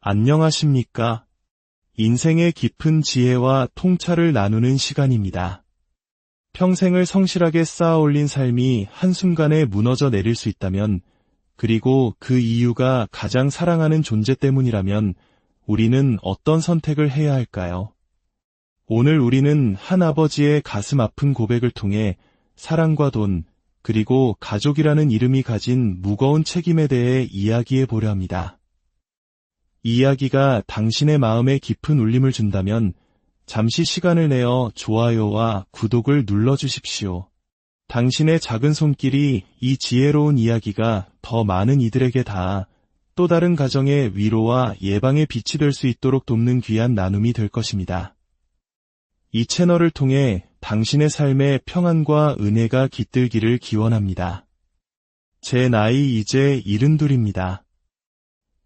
안녕하십니까? 인생의 깊은 지혜와 통찰을 나누는 시간입니다. 평생을 성실하게 쌓아올린 삶이 한순간에 무너져 내릴 수 있다면, 그리고 그 이유가 가장 사랑하는 존재 때문이라면 우리는 어떤 선택을 해야 할까요? 오늘 우리는 한 아버지의 가슴 아픈 고백을 통해 사랑과 돈, 그리고 가족이라는 이름이 가진 무거운 책임에 대해 이야기해 보려 합니다. 이 이야기가 당신의 마음에 깊은 울림을 준다면 잠시 시간을 내어 좋아요와 구독을 눌러주십시오. 당신의 작은 손길이 이 지혜로운 이야기가 더 많은 이들에게 닿아 또 다른 가정의 위로와 예방의 빛이 될 수 있도록 돕는 귀한 나눔이 될 것입니다. 이 채널을 통해 당신의 삶에 평안과 은혜가 깃들기를 기원합니다. 제 나이 이제 72입니다.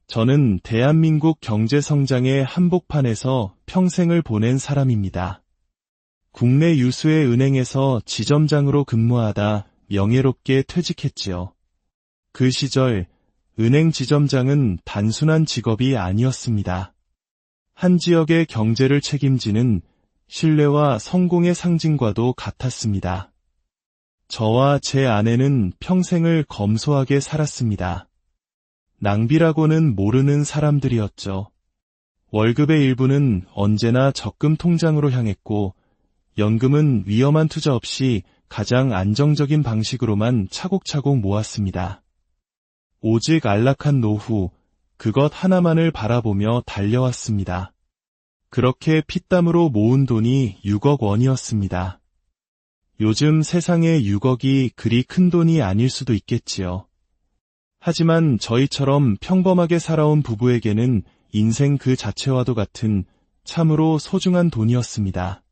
저는 대한민국 경제 성장의 한복판에서 평생을 보낸 사람입니다. 국내 유수의 은행에서 지점장으로 근무하다 명예롭게 퇴직했지요. 그 시절 은행 지점장은 단순한 직업이 아니었습니다. 한 지역의 경제를 책임지는 신뢰와 성공의 상징과도 같았습니다. 저와 제 아내는 평생을 검소하게 살았습니다. 낭비라고는 모르는 사람들이었죠. 월급의 일부는 언제나 적금 통장으로 향했고, 연금은 위험한 투자 없이 가장 안정적인 방식으로만 차곡차곡 모았습니다. 오직 안락한 노후, 그것 하나만을 바라보며 달려왔습니다. 그렇게 피땀으로 모은 돈이 6억 원이었습니다. 요즘 세상에 6억이 그리 큰 돈이 아닐 수도 있겠지요. 하지만 저희처럼 평범하게 살아온 부부에게는 인생 그 자체와도 같은 참으로 소중한 돈이었습니다.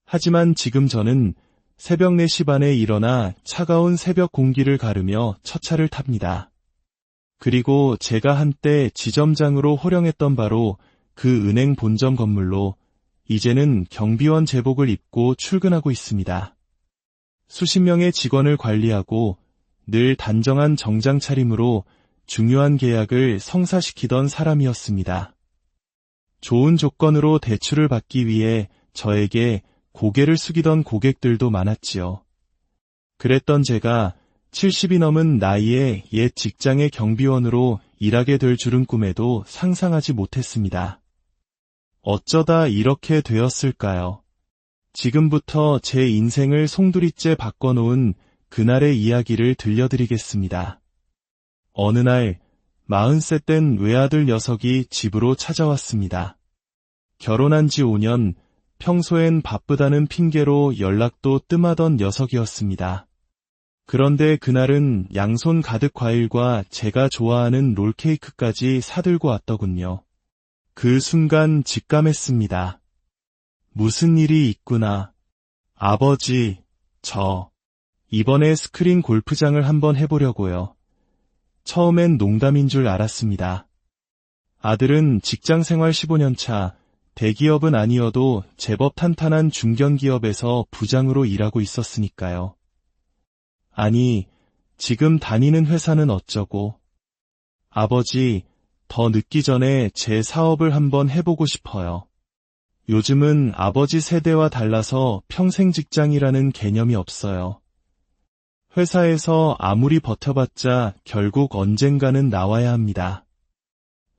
하지만 지금 저는 새벽 4시 반에 일어나 차가운 새벽 공기를 가르며 첫 차를 탑니다. 그리고 제가 한때 지점장으로 호령했던 바로 그 은행 본점 건물로 이제는 경비원 제복을 입고 출근하고 있습니다. 수십 명의 직원을 관리하고 늘 단정한 정장 차림으로 중요한 계약을 성사시키던 사람이었습니다. 좋은 조건으로 대출을 받기 위해 저에게 고개를 숙이던 고객들도 많았지요. 그랬던 제가 70이 넘은 나이에 옛 직장의 경비원으로 일하게 될 줄은 꿈에도 상상하지 못했습니다. 어쩌다 이렇게 되었을까요? 지금부터 제 인생을 송두리째 바꿔놓은 그날의 이야기를 들려드리겠습니다. 어느 날 40세 된 외아들 녀석이 집으로 찾아왔습니다. 결혼한 지 5년, 평소엔 바쁘다는 핑계로 연락도 뜸하던 녀석이었습니다. 그런데 그날은 양손 가득 과일과 제가 좋아하는 롤케이크까지 사들고 왔더군요. 그 순간 직감했습니다. 무슨 일이 있구나. 아버지, 이번에 스크린 골프장을 한번 해보려고요. 처음엔 농담인 줄 알았습니다. 아들은 직장 생활 15년 차, 대기업은 아니어도 제법 탄탄한 중견기업에서 부장으로 일하고 있었으니까요. 아니, 지금 다니는 회사는 어쩌고. 아버지, 더 늦기 전에 제 사업을 한번 해보고 싶어요. 요즘은 아버지 세대와 달라서 평생 직장이라는 개념이 없어요. 회사에서 아무리 버텨봤자 결국 언젠가는 나와야 합니다.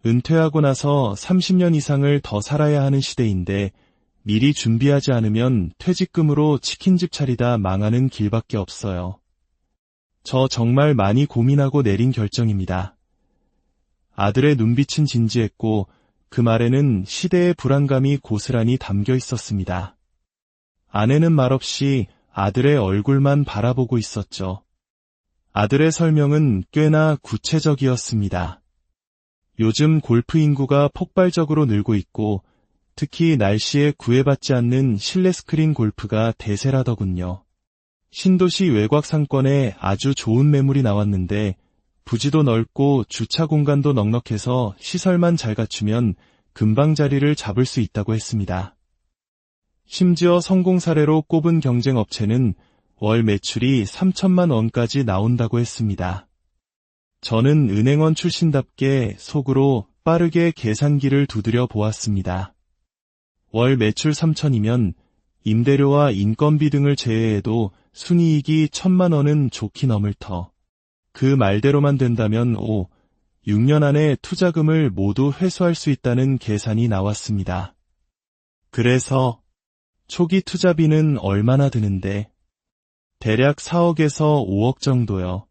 은퇴하고 나서 30년 이상을 더 살아야 하는 시대인데 미리 준비하지 않으면 퇴직금으로 치킨집 차리다 망하는 길밖에 없어요. 저 정말 많이 고민하고 내린 결정입니다. 아들의 눈빛은 진지했고 그 말에는 시대의 불안감이 고스란히 담겨 있었습니다. 아내는 말없이 아들의 얼굴만 바라보고 있었죠. 아들의 설명은 꽤나 구체적이었습니다. 요즘 골프 인구가 폭발적으로 늘고 있고 특히 날씨에 구애받지 않는 실내 스크린 골프가 대세라더군요. 신도시 외곽 상권에 아주 좋은 매물이 나왔는데 부지도 넓고 주차 공간도 넉넉해서 시설만 잘 갖추면 금방 자리를 잡을 수 있다고 했습니다. 심지어 성공 사례로 꼽은 경쟁 업체는 월 매출이 3천만 원까지 나온다고 했습니다. 저는 은행원 출신답게 속으로 빠르게 계산기를 두드려 보았습니다. 월 매출 3천이면 임대료와 인건비 등을 제외해도 순이익이 1,000만 원은 좋게 넘을 터. 그 말대로만 된다면 6년 안에 투자금을 모두 회수할 수 있다는 계산이 나왔습니다. 그래서 초기 투자비는 얼마나 드는데? 대략 4억에서 5억 정도요.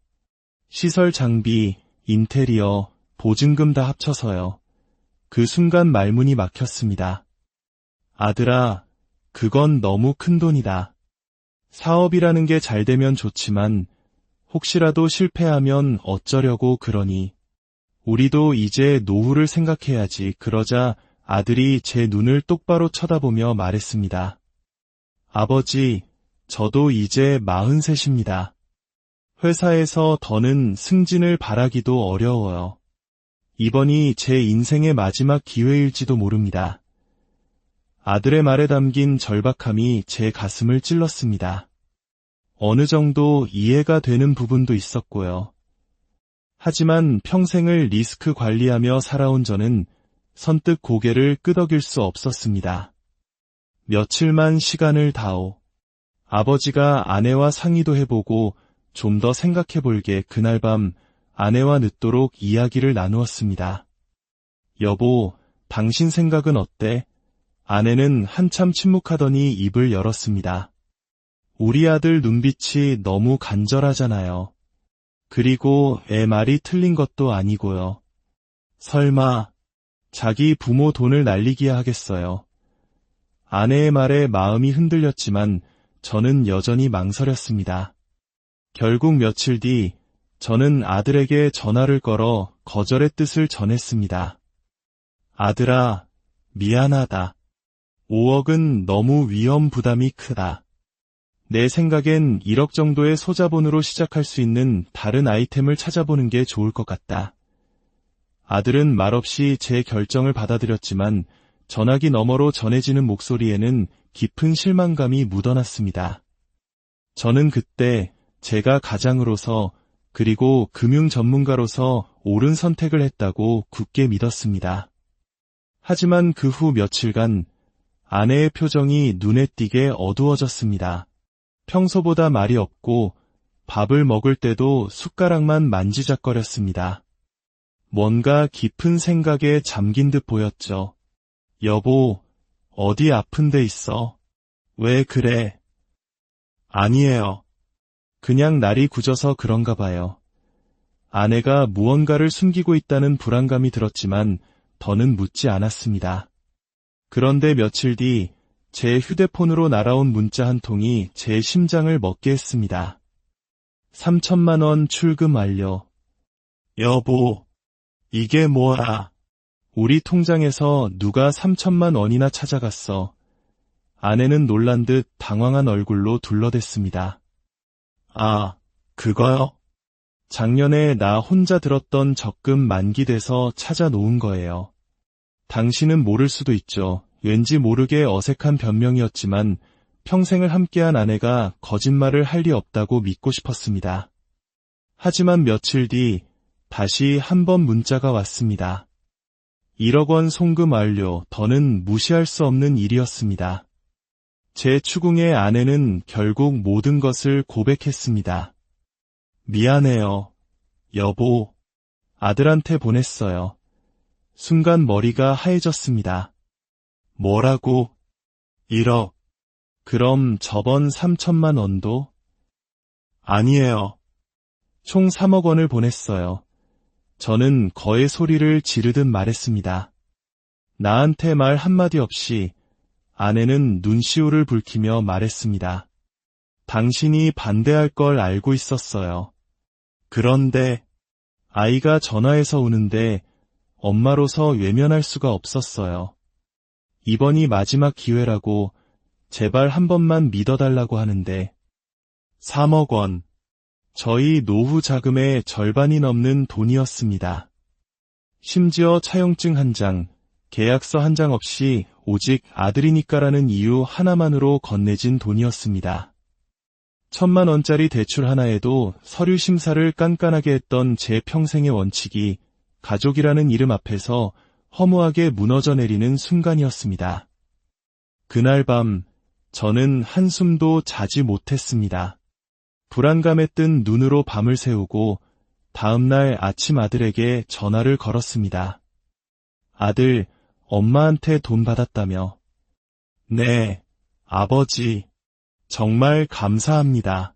시설 장비, 인테리어, 보증금 다 합쳐서요. 그 순간 말문이 막혔습니다. 아들아, 그건 너무 큰 돈이다. 사업이라는 게 잘 되면 좋지만 혹시라도 실패하면 어쩌려고 그러니. 우리도 이제 노후를 생각해야지. 그러자 아들이 제 눈을 똑바로 쳐다보며 말했습니다. 아버지, 저도 이제 43입니다. 회사에서 더는 승진을 바라기도 어려워요. 이번이 제 인생의 마지막 기회일지도 모릅니다. 아들의 말에 담긴 절박함이 제 가슴을 찔렀습니다. 어느 정도 이해가 되는 부분도 있었고요. 하지만 평생을 리스크 관리하며 살아온 저는 선뜻 고개를 끄덕일 수 없었습니다. 며칠만 시간을 다오. 아버지가 아내와 상의도 해보고 좀 더 생각해볼게. 그날 밤 아내와 늦도록 이야기를 나누었습니다. 여보, 당신 생각은 어때? 아내는 한참 침묵하더니 입을 열었습니다. 우리 아들 눈빛이 너무 간절하잖아요. 그리고 애 말이 틀린 것도 아니고요. 설마 자기 부모 돈을 날리기야 하겠어요. 아내의 말에 마음이 흔들렸지만 저는 여전히 망설였습니다. 결국 며칠 뒤 저는 아들에게 전화를 걸어 거절의 뜻을 전했습니다. 아들아, 미안하다. 5억은 너무 위험 부담이 크다. 내 생각엔 1억 정도의 소자본으로 시작할 수 있는 다른 아이템을 찾아보는 게 좋을 것 같다. 아들은 말없이 제 결정을 받아들였지만 전화기 너머로 전해지는 목소리에는 깊은 실망감이 묻어났습니다. 저는 그때 제가 가장으로서 그리고 금융 전문가로서 옳은 선택을 했다고 굳게 믿었습니다. 하지만 그 후 며칠간 아내의 표정이 눈에 띄게 어두워졌습니다. 평소보다 말이 없고 밥을 먹을 때도 숟가락만 만지작거렸습니다. 뭔가 깊은 생각에 잠긴 듯 보였죠. 여보, 어디 아픈 데 있어? 왜 그래? 아니에요. 그냥 날이 굳어서 그런가 봐요. 아내가 무언가를 숨기고 있다는 불안감이 들었지만 더는 묻지 않았습니다. 그런데 며칠 뒤 제 휴대폰으로 날아온 문자 한 통이 제 심장을 먹게 했습니다. 3천만 원 출금 완료. 여보, 이게 뭐야? 우리 통장에서 누가 3천만 원이나 찾아갔어. 아내는 놀란 듯 당황한 얼굴로 둘러댔습니다. 아, 그거요? 작년에 나 혼자 들었던 적금 만기돼서 찾아놓은 거예요. 당신은 모를 수도 있죠. 왠지 모르게 어색한 변명이었지만 평생을 함께한 아내가 거짓말을 할 리 없다고 믿고 싶었습니다. 하지만 며칠 뒤 다시 한 번 문자가 왔습니다. 1억 원 송금 완료. 더는 무시할 수 없는 일이었습니다. 제 추궁의 아내는 결국 모든 것을 고백했습니다. 미안해요, 여보. 아들한테 보냈어요. 순간 머리가 하얘졌습니다. 뭐라고? 1억. 그럼 저번 3천만 원도? 아니에요. 총 3억 원을 보냈어요. 저는 거의 소리를 지르듯 말했습니다. 나한테 말 한마디 없이 아내는 눈시울을 붉히며 말했습니다. 당신이 반대할 걸 알고 있었어요. 그런데 아이가 전화해서 우는데 엄마로서 외면할 수가 없었어요. 이번이 마지막 기회라고 제발 한 번만 믿어달라고 하는데 3억 원. 저희 노후 자금의 절반이 넘는 돈이었습니다. 심지어 차용증 한 장, 계약서 한 장 없이 오직 아들이니까라는 이유 하나만으로 건네진 돈이었습니다. 1,000만 원짜리 대출 하나에도 서류 심사를 깐깐하게 했던 제 평생의 원칙이 가족이라는 이름 앞에서 허무하게 무너져 내리는 순간이었습니다. 그날 밤 저는 한숨도 자지 못했습니다. 불안감에 뜬 눈으로 밤을 새우고 다음날 아침 아들에게 전화를 걸었습니다. 아들, 엄마한테 돈 받았다며. 네, 아버지. 정말 감사합니다.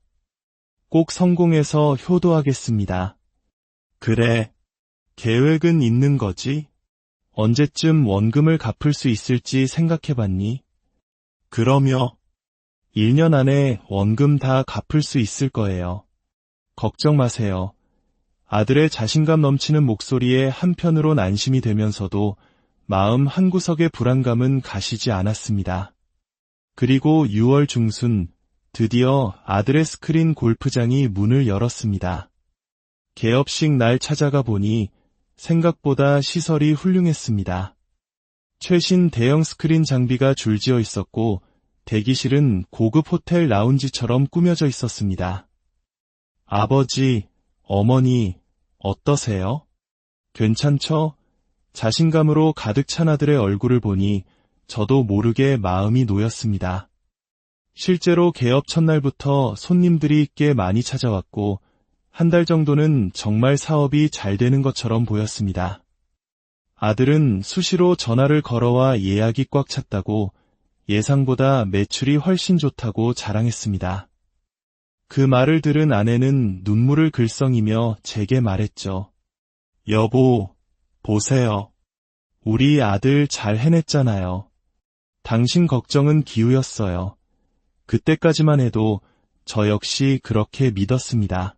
꼭 성공해서 효도하겠습니다. 그래. 계획은 있는 거지? 언제쯤 원금을 갚을 수 있을지 생각해봤니? 그러며 1년 안에 원금 다 갚을 수 있을 거예요. 걱정 마세요. 아들의 자신감 넘치는 목소리에 한편으론 안심이 되면서도 마음 한구석의 불안감은 가시지 않았습니다. 그리고 6월 중순 드디어 아들의 스크린 골프장이 문을 열었습니다. 개업식 날 찾아가 보니 생각보다 시설이 훌륭했습니다. 최신 대형 스크린 장비가 줄지어 있었고 대기실은 고급 호텔 라운지처럼 꾸며져 있었습니다. 아버지, 어머니, 어떠세요? 괜찮죠? 자신감으로 가득 찬 아들의 얼굴을 보니 저도 모르게 마음이 놓였습니다. 실제로 개업 첫날부터 손님들이 꽤 많이 찾아왔고 한 달 정도는 정말 사업이 잘 되는 것처럼 보였습니다. 아들은 수시로 전화를 걸어와 예약이 꽉 찼다고 예상보다 매출이 훨씬 좋다고 자랑했습니다. 그 말을 들은 아내는 눈물을 글썽이며 제게 말했죠. 여보, 보세요. 우리 아들 잘 해냈잖아요. 당신 걱정은 기우였어요. 그때까지만 해도 저 역시 그렇게 믿었습니다.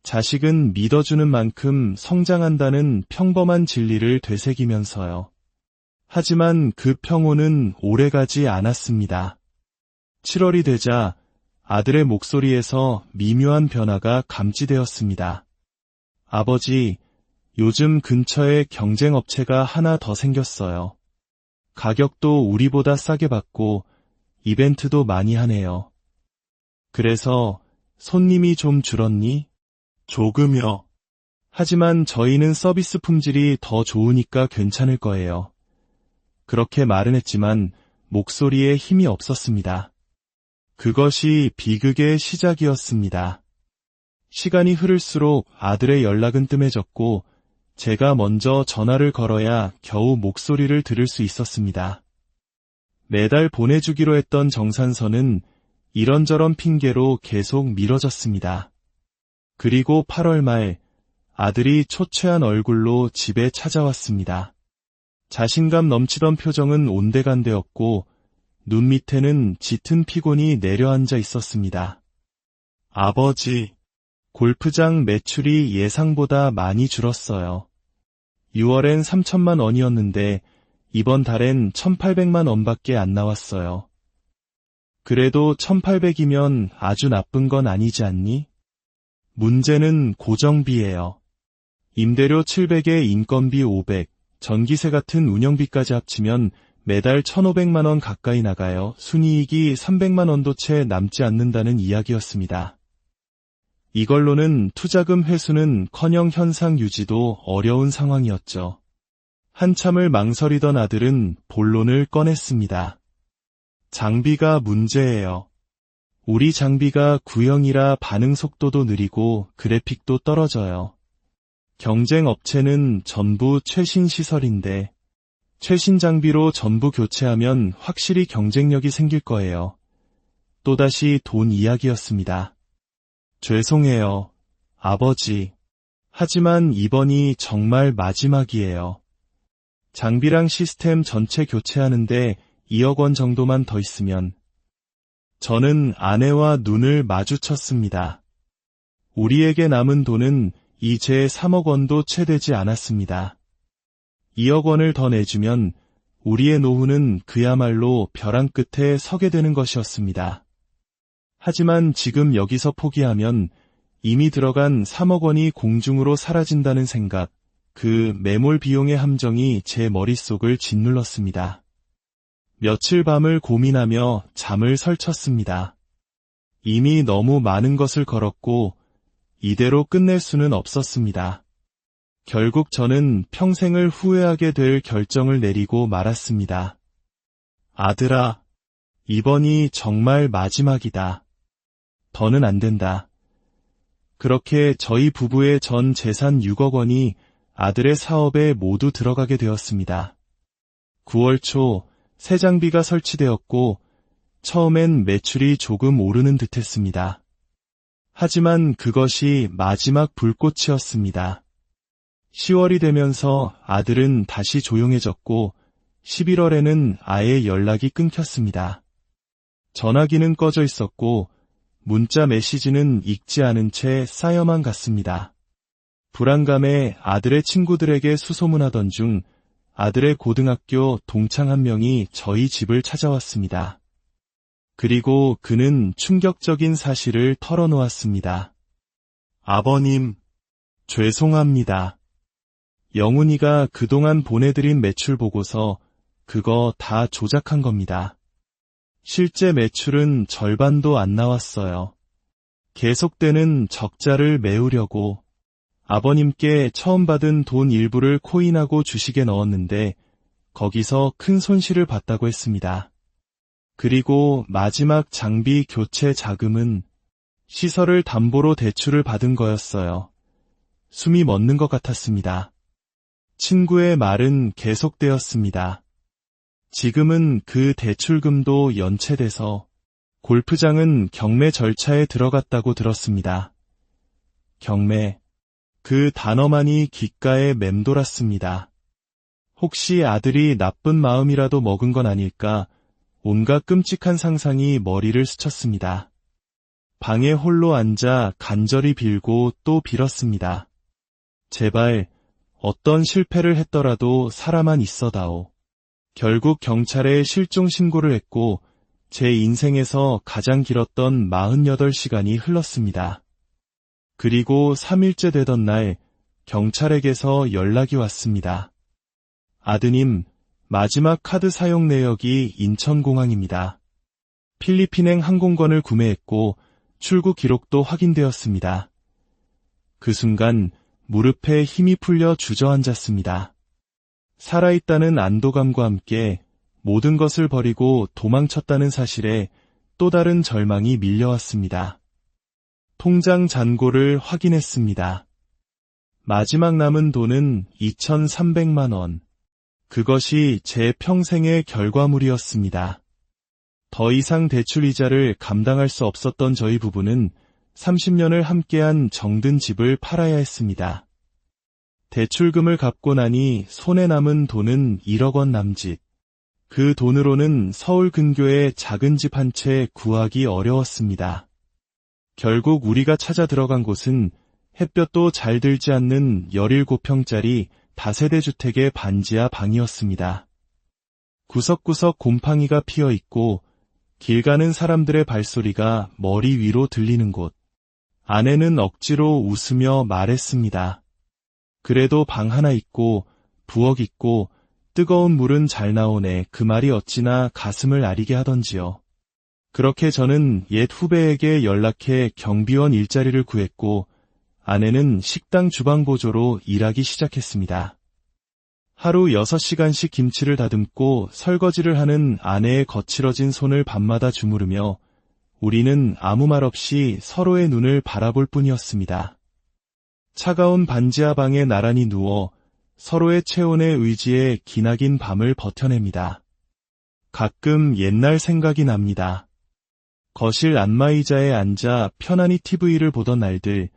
자식은 믿어주는 만큼 성장한다는 평범한 진리를 되새기면서요. 하지만 그 평온은 오래가지 않았습니다. 7월이 되자 아들의 목소리에서 미묘한 변화가 감지되었습니다. 아버지, 요즘 근처에 경쟁 업체가 하나 더 생겼어요. 가격도 우리보다 싸게 받고 이벤트도 많이 하네요. 그래서 손님이 좀 줄었니? 조금요. 하지만 저희는 서비스 품질이 더 좋으니까 괜찮을 거예요. 그렇게 말은 했지만 목소리에 힘이 없었습니다. 그것이 비극의 시작이었습니다. 시간이 흐를수록 아들의 연락은 뜸해졌고 제가 먼저 전화를 걸어야 겨우 목소리를 들을 수 있었습니다. 매달 보내주기로 했던 정산서는 이런저런 핑계로 계속 미뤄졌습니다. 그리고 8월 말 아들이 초췌한 얼굴로 집에 찾아왔습니다. 자신감 넘치던 표정은 온데간데였고 눈 밑에는 짙은 피곤이 내려앉아 있었습니다. 아버지, 골프장 매출이 예상보다 많이 줄었어요. 6월엔 3천만 원이었는데 이번 달엔 1,800만 원밖에 안 나왔어요. 그래도 1,800이면 아주 나쁜 건 아니지 않니? 문제는 고정비예요. 임대료 700에 인건비 500, 전기세 같은 운영비까지 합치면 매달 1,500만 원 가까이 나가요. 순이익이 300만 원도 채 남지 않는다는 이야기였습니다. 이걸로는 투자금 회수는커녕 현상 유지도 어려운 상황이었죠. 한참을 망설이던 아들은 본론을 꺼냈습니다. 장비가 문제예요. 우리 장비가 구형이라 반응 속도도 느리고 그래픽도 떨어져요. 경쟁 업체는 전부 최신 시설인데 최신 장비로 전부 교체하면 확실히 경쟁력이 생길 거예요. 또다시 돈 이야기였습니다. 죄송해요, 아버지. 하지만 이번이 정말 마지막이에요. 장비랑 시스템 전체 교체하는데 2억 원 정도만 더 있으면. 저는 아내와 눈을 마주쳤습니다. 우리에게 남은 돈은 이제 3억 원도 채 되지 않았습니다. 2억 원을 더 내주면 우리의 노후는 그야말로 벼랑 끝에 서게 되는 것이었습니다. 하지만 지금 여기서 포기하면 이미 들어간 3억 원이 공중으로 사라진다는 생각, 그 매몰 비용의 함정이 제 머릿속을 짓눌렀습니다. 며칠 밤을 고민하며 잠을 설쳤습니다. 이미 너무 많은 것을 걸었고 이대로 끝낼 수는 없었습니다. 결국 저는 평생을 후회하게 될 결정을 내리고 말았습니다. 아들아, 이번이 정말 마지막이다. 더는 안 된다. 그렇게 저희 부부의 전 재산 6억 원이 아들의 사업에 모두 들어가게 되었습니다. 9월 초 새 장비가 설치되었고 처음엔 매출이 조금 오르는 듯했습니다. 하지만 그것이 마지막 불꽃이었습니다. 10월이 되면서 아들은 다시 조용해졌고 11월에는 아예 연락이 끊겼습니다. 전화기는 꺼져 있었고 문자 메시지는 읽지 않은 채 쌓여만 갔습니다. 불안감에 아들의 친구들에게 수소문하던 중 아들의 고등학교 동창 한 명이 저희 집을 찾아왔습니다. 그리고 그는 충격적인 사실을 털어놓았습니다. 아버님, 죄송합니다. 영훈이가 그동안 보내드린 매출 보고서 그거 다 조작한 겁니다. 실제 매출은 절반도 안 나왔어요. 계속되는 적자를 메우려고 아버님께 처음 받은 돈 일부를 코인하고 주식에 넣었는데 거기서 큰 손실을 봤다고 했습니다. 그리고 마지막 장비 교체 자금은 시설을 담보로 대출을 받은 거였어요. 숨이 멎는 것 같았습니다. 친구의 말은 계속되었습니다. 지금은 그 대출금도 연체돼서 골프장은 경매 절차에 들어갔다고 들었습니다. 경매. 그 단어만이 귓가에 맴돌았습니다. 혹시 아들이 나쁜 마음이라도 먹은 건 아닐까 온갖 끔찍한 상상이 머리를 스쳤습니다. 방에 홀로 앉아 간절히 빌고 또 빌었습니다. 제발 어떤 실패를 했더라도 살아만 있어다오. 결국 경찰에 실종 신고를 했고 제 인생에서 가장 길었던 48시간이 흘렀습니다. 그리고 3일째 되던 날 경찰에게서 연락이 왔습니다. 아드님, 마지막 카드 사용 내역이 인천공항입니다. 필리핀행 항공권을 구매했고 출국 기록도 확인되었습니다. 그 순간 무릎에 힘이 풀려 주저앉았습니다. 살아있다는 안도감과 함께 모든 것을 버리고 도망쳤다는 사실에 또 다른 절망이 밀려왔습니다. 통장 잔고를 확인했습니다. 마지막 남은 돈은 2,300만 원. 그것이 제 평생의 결과물이었습니다. 더 이상 대출 이자를 감당할 수 없었던 저희 부부는 30년을 함께한 정든 집을 팔아야 했습니다. 대출금을 갚고 나니 손에 남은 돈은 1억 원 남짓. 그 돈으로는 서울 근교에 작은 집 한 채 구하기 어려웠습니다. 결국 우리가 찾아 들어간 곳은 햇볕도 잘 들지 않는 17평짜리 다세대 주택의 반지하 방이었습니다. 구석구석 곰팡이가 피어 있고 길 가는 사람들의 발소리가 머리 위로 들리는 곳. 아내는 억지로 웃으며 말했습니다. 그래도 방 하나 있고 부엌 있고 뜨거운 물은 잘 나오네. 그 말이 어찌나 가슴을 아리게 하던지요. 그렇게 저는 옛 후배에게 연락해 경비원 일자리를 구했고 아내는 식당 주방보조로 일하기 시작했습니다. 하루 6시간씩 김치를 다듬고 설거지를 하는 아내의 거칠어진 손을 밤마다 주무르며 우리는 아무 말 없이 서로의 눈을 바라볼 뿐이었습니다. 차가운 반지하 방에 나란히 누워 서로의 체온에 의지해 기나긴 밤을 버텨냅니다. 가끔 옛날 생각이 납니다. 거실 안마의자에 앉아 편안히 TV를 보던 날들,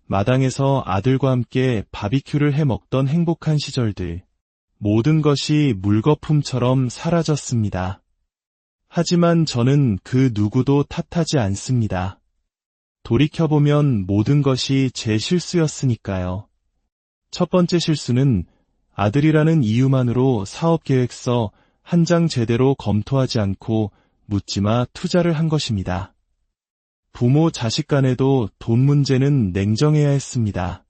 마당에서 아들과 함께 바비큐를 해 먹던 행복한 시절들, 모든 것이 물거품처럼 사라졌습니다. 하지만 저는 그 누구도 탓하지 않습니다. 돌이켜보면 모든 것이 제 실수였으니까요. 첫 번째 실수는 아들이라는 이유만으로 사업계획서 한 장 제대로 검토하지 않고 묻지마 투자를 한 것입니다. 부모 자식 간에도 돈 문제는 냉정해야 했습니다.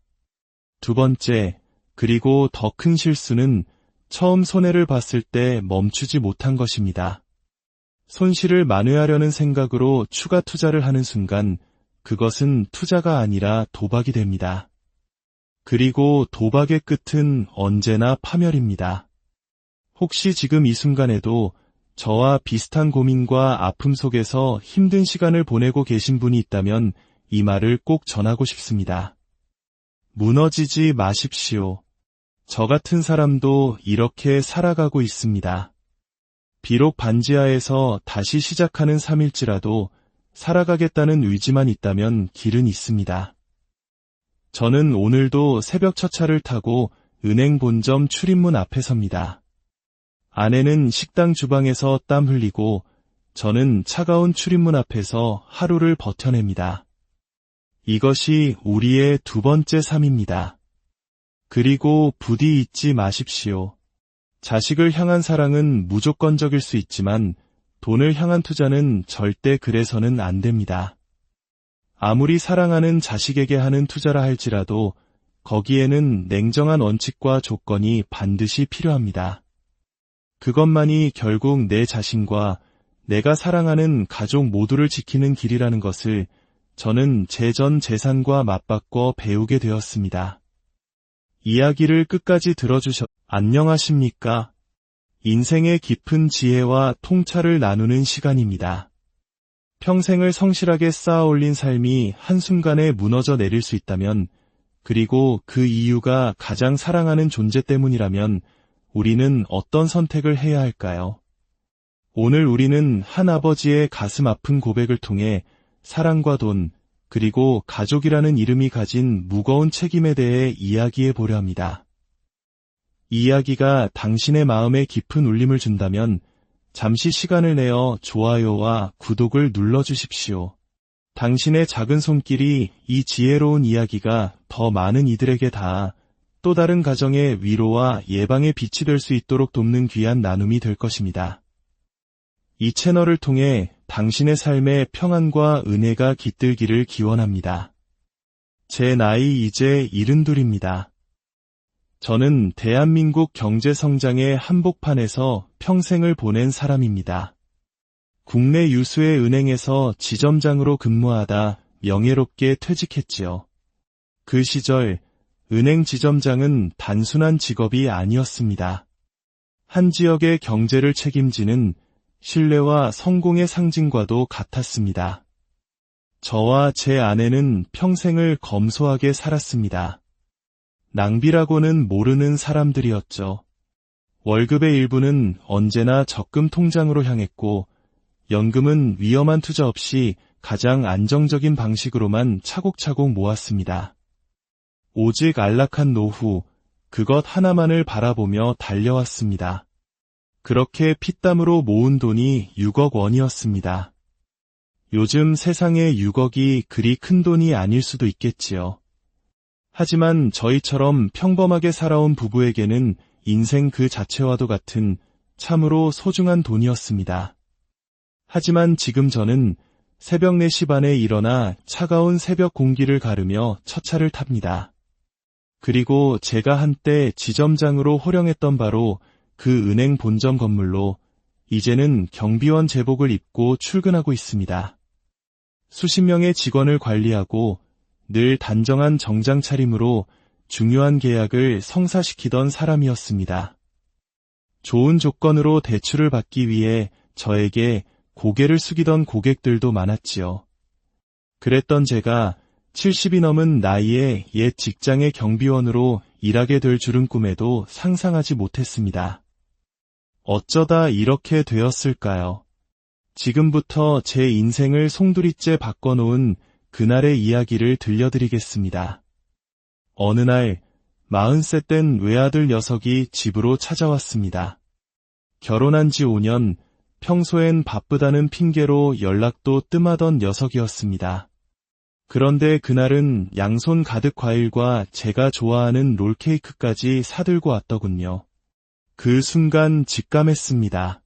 두 번째, 그리고 더 큰 실수는 처음 손해를 봤을 때 멈추지 못한 것입니다. 손실을 만회하려는 생각으로 추가 투자를 하는 순간 그것은 투자가 아니라 도박이 됩니다. 그리고 도박의 끝은 언제나 파멸입니다. 혹시 지금 이 순간에도 저와 비슷한 고민과 아픔 속에서 힘든 시간을 보내고 계신 분이 있다면 이 말을 꼭 전하고 싶습니다. 무너지지 마십시오. 저 같은 사람도 이렇게 살아가고 있습니다. 비록 반지하에서 다시 시작하는 삶일지라도 살아가겠다는 의지만 있다면 길은 있습니다. 저는 오늘도 새벽 첫 차를 타고 은행 본점 출입문 앞에 섭니다. 아내는 식당 주방에서 땀 흘리고 저는 차가운 출입문 앞에서 하루를 버텨냅니다. 이것이 우리의 두 번째 삶입니다. 그리고 부디 잊지 마십시오. 자식을 향한 사랑은 무조건적일 수 있지만 돈을 향한 투자는 절대 그래서는 안 됩니다. 아무리 사랑하는 자식에게 하는 투자라 할지라도 거기에는 냉정한 원칙과 조건이 반드시 필요합니다. 그것만이 결국 내 자신과 내가 사랑하는 가족 모두를 지키는 길이라는 것을 저는 제 전 재산과 맞바꿔 배우게 되었습니다. 이야기를 끝까지 안녕하십니까? 인생의 깊은 지혜와 통찰을 나누는 시간입니다. 평생을 성실하게 쌓아올린 삶이 한순간에 무너져 내릴 수 있다면, 그리고 그 이유가 가장 사랑하는 존재 때문이라면 우리는 어떤 선택을 해야 할까요? 오늘 우리는 한 아버지의 가슴 아픈 고백을 통해 사랑과 돈, 그리고 가족이라는 이름이 가진 무거운 책임에 대해 이야기해 보려 합니다. 이 이야기가 당신의 마음에 깊은 울림을 준다면 잠시 시간을 내어 좋아요와 구독을 눌러주십시오. 당신의 작은 손길이 이 지혜로운 이야기가 더 많은 이들에게 닿아 또 다른 가정의 위로와 예방의 빛이 될 수 있도록 돕는 귀한 나눔이 될 것입니다. 이 채널을 통해 당신의 삶에 평안과 은혜가 깃들기를 기원합니다. 제 나이 이제 72입니다. 저는 대한민국 경제 성장의 한복판에서 평생을 보낸 사람입니다. 국내 유수의 은행에서 지점장으로 근무하다 명예롭게 퇴직했지요. 그 시절 은행 지점장은 단순한 직업이 아니었습니다. 한 지역의 경제를 책임지는 신뢰와 성공의 상징과도 같았습니다. 저와 제 아내는 평생을 검소하게 살았습니다. 낭비라고는 모르는 사람들이었죠. 월급의 일부는 언제나 적금 통장으로 향했고, 연금은 위험한 투자 없이 가장 안정적인 방식으로만 차곡차곡 모았습니다. 오직 안락한 노후, 그것 하나만을 바라보며 달려왔습니다. 그렇게 피땀으로 모은 돈이 6억 원이었습니다. 요즘 세상에 6억이 그리 큰 돈이 아닐 수도 있겠지요. 하지만 저희처럼 평범하게 살아온 부부에게는 인생 그 자체와도 같은 참으로 소중한 돈이었습니다. 하지만 지금 저는 새벽 4시 반에 일어나 차가운 새벽 공기를 가르며 첫 차를 탑니다. 그리고 제가 한때 지점장으로 호령했던 바로 그 은행 본점 건물로 이제는 경비원 제복을 입고 출근하고 있습니다. 수십 명의 직원을 관리하고 늘 단정한 정장 차림으로 중요한 계약을 성사시키던 사람이었습니다. 좋은 조건으로 대출을 받기 위해 저에게 고개를 숙이던 고객들도 많았지요. 그랬던 제가 70이 넘은 나이에 옛 직장의 경비원으로 일하게 될 줄은 꿈에도 상상하지 못했습니다. 어쩌다 이렇게 되었을까요? 지금부터 제 인생을 송두리째 바꿔놓은 그날의 이야기를 들려드리겠습니다. 어느 날 40세 된 외아들 녀석이 집으로 찾아왔습니다. 결혼한 지 5년, 평소엔 바쁘다는 핑계로 연락도 뜸하던 녀석이었습니다. 그런데 그날은 양손 가득 과일과 제가 좋아하는 롤케이크까지 사들고 왔더군요. 그 순간 직감했습니다.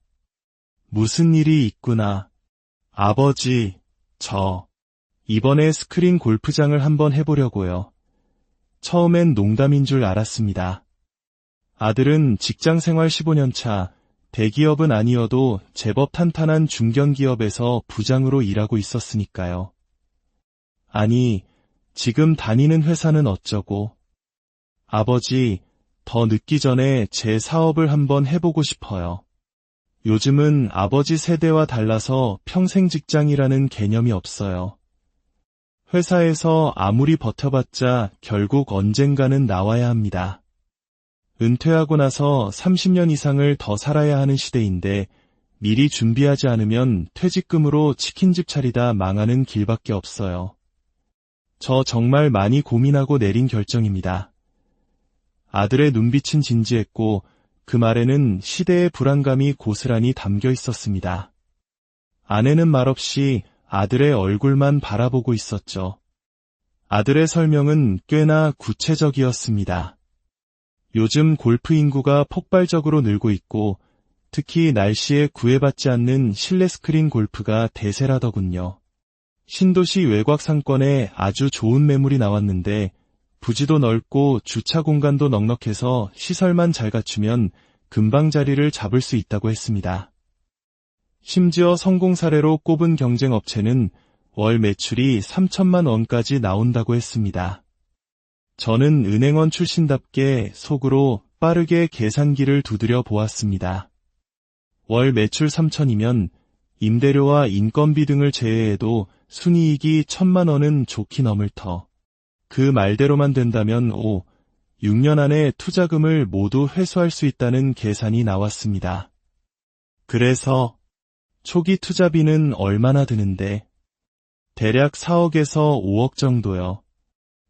무슨 일이 있구나. 아버지, 이번에 스크린 골프장을 한번 해보려고요. 처음엔 농담인 줄 알았습니다. 아들은 직장생활 15년 차, 대기업은 아니어도 제법 탄탄한 중견기업에서 부장으로 일하고 있었으니까요. 아니, 지금 다니는 회사는 어쩌고. 아버지, 더 늦기 전에 제 사업을 한번 해보고 싶어요. 요즘은 아버지 세대와 달라서 평생 직장이라는 개념이 없어요. 회사에서 아무리 버텨봤자 결국 언젠가는 나와야 합니다. 은퇴하고 나서 30년 이상을 더 살아야 하는 시대인데 미리 준비하지 않으면 퇴직금으로 치킨집 차리다 망하는 길밖에 없어요. 저 정말 많이 고민하고 내린 결정입니다. 아들의 눈빛은 진지했고 그 말에는 시대의 불안감이 고스란히 담겨 있었습니다. 아내는 말없이 아들의 얼굴만 바라보고 있었죠. 아들의 설명은 꽤나 구체적이었습니다. 요즘 골프 인구가 폭발적으로 늘고 있고 특히 날씨에 구애받지 않는 실내 스크린 골프가 대세라더군요. 신도시 외곽 상권에 아주 좋은 매물이 나왔는데 부지도 넓고 주차 공간도 넉넉해서 시설만 잘 갖추면 금방 자리를 잡을 수 있다고 했습니다. 심지어 성공 사례로 꼽은 경쟁 업체는 월 매출이 3천만 원까지 나온다고 했습니다. 저는 은행원 출신답게 속으로 빠르게 계산기를 두드려 보았습니다. 월 매출 3천이면 임대료와 인건비 등을 제외해도 순이익이 1,000만 원은 좋게 넘을 터. 그 말대로만 된다면 6년 안에 투자금을 모두 회수할 수 있다는 계산이 나왔습니다. 그래서 초기 투자비는 얼마나 드는데? 대략 4억에서 5억 정도요.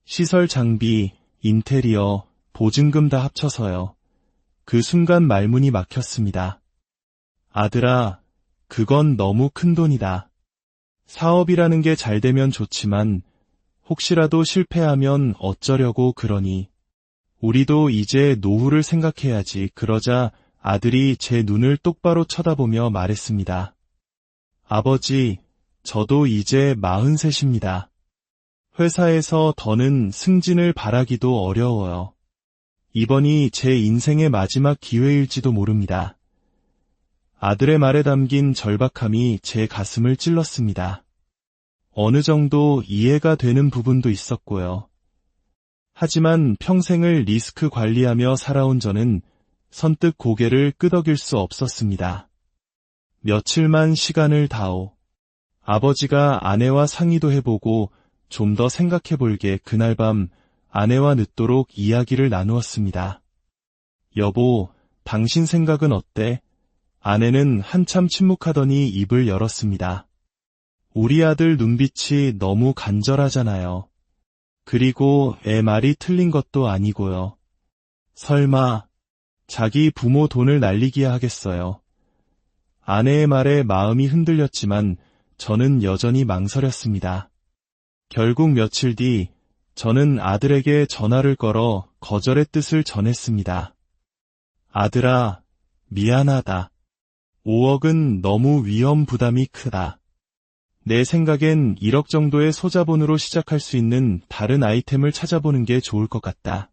시설 장비, 인테리어, 보증금 다 합쳐서요. 그 순간 말문이 막혔습니다. 아들아, 그건 너무 큰 돈이다. 사업이라는 게 잘 되면 좋지만 혹시라도 실패하면 어쩌려고 그러니. 우리도 이제 노후를 생각해야지. 그러자 아들이 제 눈을 똑바로 쳐다보며 말했습니다. 아버지, 저도 이제 43입니다. 회사에서 더는 승진을 바라기도 어려워요. 이번이 제 인생의 마지막 기회일지도 모릅니다. 아들의 말에 담긴 절박함이 제 가슴을 찔렀습니다. 어느 정도 이해가 되는 부분도 있었고요. 하지만 평생을 리스크 관리하며 살아온 저는 선뜻 고개를 끄덕일 수 없었습니다. 며칠만 시간을 다오. 아버지가 아내와 상의도 해보고 좀 더 생각해볼게. 그날 밤 아내와 늦도록 이야기를 나누었습니다. 여보, 당신 생각은 어때? 아내는 한참 침묵하더니 입을 열었습니다. 우리 아들 눈빛이 너무 간절하잖아요. 그리고 애 말이 틀린 것도 아니고요. 설마 자기 부모 돈을 날리기야 하겠어요. 아내의 말에 마음이 흔들렸지만 저는 여전히 망설였습니다. 결국 며칠 뒤 저는 아들에게 전화를 걸어 거절의 뜻을 전했습니다. 아들아, 미안하다. 5억은 너무 위험 부담이 크다. 내 생각엔 1억 정도의 소자본으로 시작할 수 있는 다른 아이템을 찾아보는 게 좋을 것 같다.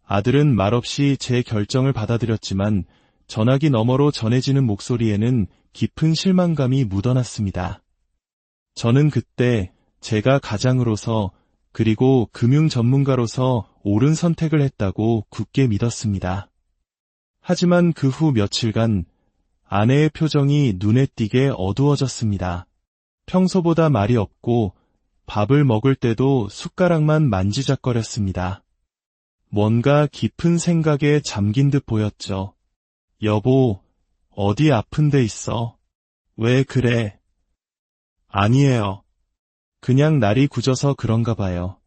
아들은 말없이 제 결정을 받아들였지만 전화기 너머로 전해지는 목소리에는 깊은 실망감이 묻어났습니다. 저는 그때 제가 가장으로서 그리고 금융 전문가로서 옳은 선택을 했다고 굳게 믿었습니다. 하지만 그 후 며칠간 아내의 표정이 눈에 띄게 어두워졌습니다. 평소보다 말이 없고 밥을 먹을 때도 숟가락만 만지작거렸습니다. 뭔가 깊은 생각에 잠긴 듯 보였죠. 여보, 어디 아픈 데 있어? 왜 그래? 아니에요. 그냥 날이 굳어서 그런가 봐요.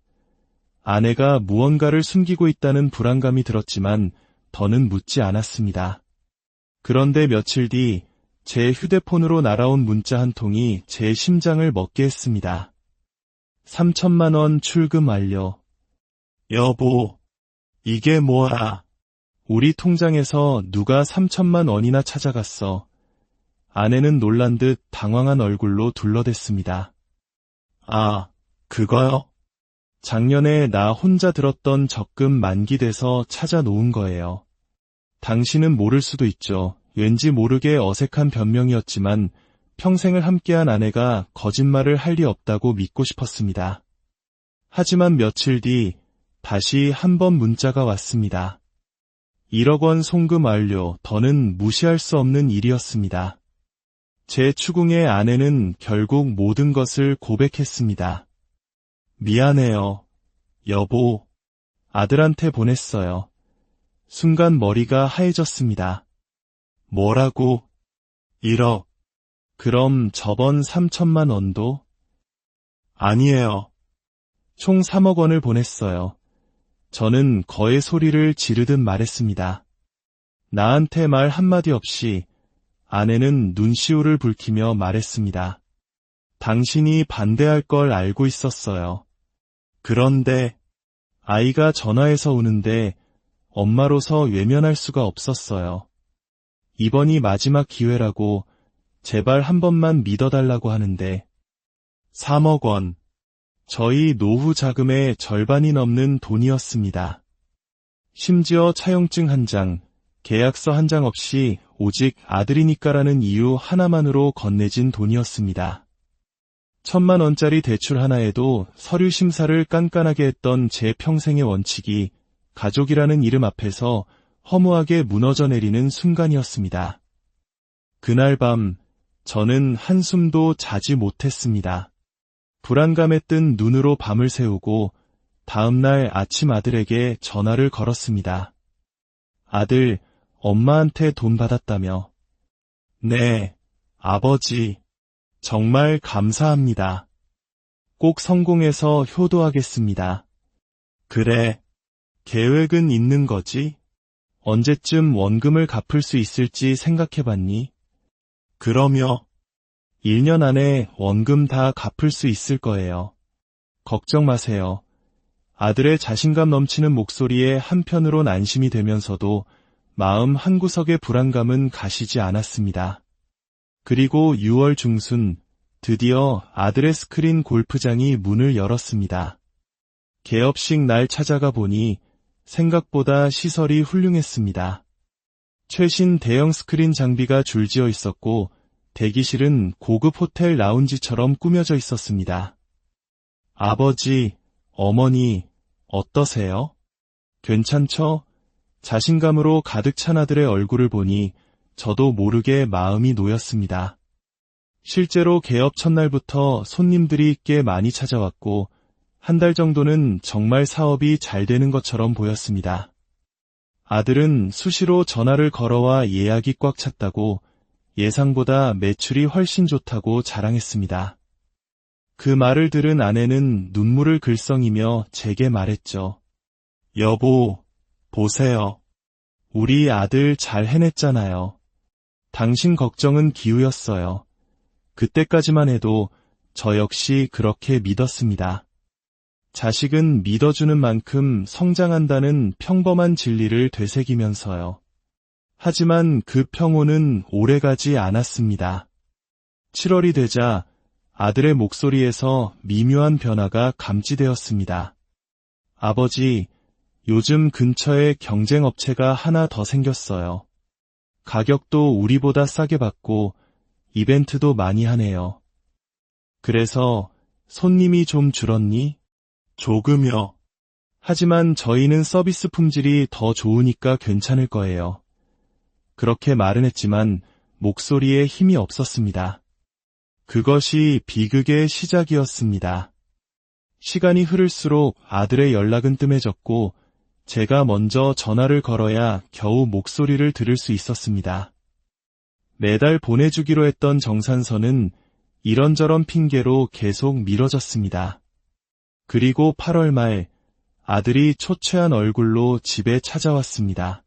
아내가 무언가를 숨기고 있다는 불안감이 들었지만 더는 묻지 않았습니다. 그런데 며칠 뒤 제 휴대폰으로 날아온 문자 한 통이 제 심장을 먹게 했습니다. 3천만 원 출금 완료. 여보, 이게 뭐야? 우리 통장에서 누가 3천만 원이나 찾아갔어. 아내는 놀란 듯 당황한 얼굴로 둘러댔습니다. 아, 그거요? 작년에 나 혼자 들었던 적금 만기돼서 찾아놓은 거예요. 당신은 모를 수도 있죠. 왠지 모르게 어색한 변명이었지만 평생을 함께한 아내가 거짓말을 할 리 없다고 믿고 싶었습니다. 하지만 며칠 뒤 다시 한 번 문자가 왔습니다. 1억 원 송금 완료. 더는 무시할 수 없는 일이었습니다. 제 추궁의 아내는 결국 모든 것을 고백했습니다. 미안해요, 여보. 아들한테 보냈어요. 순간 머리가 하얘졌습니다. 뭐라고? 1억. 그럼 저번 3천만 원도? 아니에요. 총 3억 원을 보냈어요. 저는 거의 소리를 지르듯 말했습니다. 나한테 말 한마디 없이 아내는 눈시울을 붉히며 말했습니다. 당신이 반대할 걸 알고 있었어요. 그런데 아이가 전화해서 우는데 엄마로서 외면할 수가 없었어요. 이번이 마지막 기회라고 제발 한 번만 믿어달라고 하는데 3억 원. 저희 노후 자금의 절반이 넘는 돈이었습니다. 심지어 차용증 한 장, 계약서 한 장 없이 오직 아들이니까라는 이유 하나만으로 건네진 돈이었습니다. 1,000만 원짜리 대출 하나에도 서류 심사를 깐깐하게 했던 제 평생의 원칙이 가족이라는 이름 앞에서 허무하게 무너져 내리는 순간이었습니다. 그날 밤 저는 한숨도 자지 못했습니다. 불안감에 뜬 눈으로 밤을 새우고 다음날 아침 아들에게 전화를 걸었습니다. 아들, 엄마한테 돈 받았다며. 네, 아버지. 정말 감사합니다. 꼭 성공해서 효도하겠습니다. 그래. 계획은 있는 거지? 언제쯤 원금을 갚을 수 있을지 생각해봤니? 그러며 1년 안에 원금 다 갚을 수 있을 거예요. 걱정 마세요. 아들의 자신감 넘치는 목소리에 한편으론 안심이 되면서도 마음 한구석의 불안감은 가시지 않았습니다. 그리고 6월 중순 드디어 아들의 스크린 골프장이 문을 열었습니다. 개업식 날 찾아가 보니 생각보다 시설이 훌륭했습니다. 최신 대형 스크린 장비가 줄지어 있었고 대기실은 고급 호텔 라운지처럼 꾸며져 있었습니다. 아버지, 어머니, 어떠세요? 괜찮죠? 자신감으로 가득 찬 아들의 얼굴을 보니 저도 모르게 마음이 놓였습니다. 실제로 개업 첫날부터 손님들이 꽤 많이 찾아왔고 한 달 정도는 정말 사업이 잘 되는 것처럼 보였습니다. 아들은 수시로 전화를 걸어와 예약이 꽉 찼다고 예상보다 매출이 훨씬 좋다고 자랑했습니다. 그 말을 들은 아내는 눈물을 글썽이며 제게 말했죠. 여보, 보세요. 우리 아들 잘 해냈잖아요. 당신 걱정은 기우였어요. 그때까지만 해도 저 역시 그렇게 믿었습니다. 자식은 믿어주는 만큼 성장한다는 평범한 진리를 되새기면서요. 하지만 그 평온은 오래가지 않았습니다. 7월이 되자 아들의 목소리에서 미묘한 변화가 감지되었습니다. 아버지, 요즘 근처에 경쟁업체가 하나 더 생겼어요. 가격도 우리보다 싸게 받고 이벤트도 많이 하네요. 그래서 손님이 좀 줄었니? 조금요. 하지만 저희는 서비스 품질이 더 좋으니까 괜찮을 거예요. 그렇게 말은 했지만 목소리에 힘이 없었습니다. 그것이 비극의 시작이었습니다. 시간이 흐를수록 아들의 연락은 뜸해졌고 제가 먼저 전화를 걸어야 겨우 목소리를 들을 수 있었습니다. 매달 보내주기로 했던 정산서는 이런저런 핑계로 계속 미뤄졌습니다. 그리고 8월 말 아들이 초췌한 얼굴로 집에 찾아왔습니다.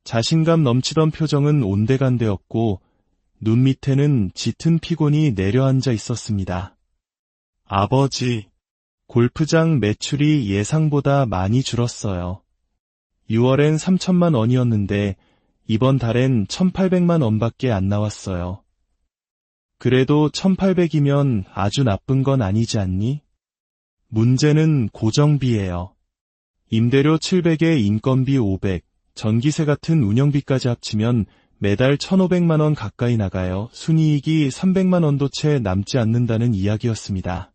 자신감 넘치던 표정은 온데간데였고 눈 밑에는 짙은 피곤이 내려앉아 있었습니다. 아버지, 골프장 매출이 예상보다 많이 줄었어요. 6월엔 3천만 원이었는데 이번 달엔 1,800만 원밖에 안 나왔어요. 그래도 1,800이면 아주 나쁜 건 아니지 않니? 문제는 고정비예요. 임대료 700에 인건비 500, 전기세 같은 운영비까지 합치면 매달 1,500만 원 가까이 나가요. 순이익이 300만 원도 채 남지 않는다는 이야기였습니다.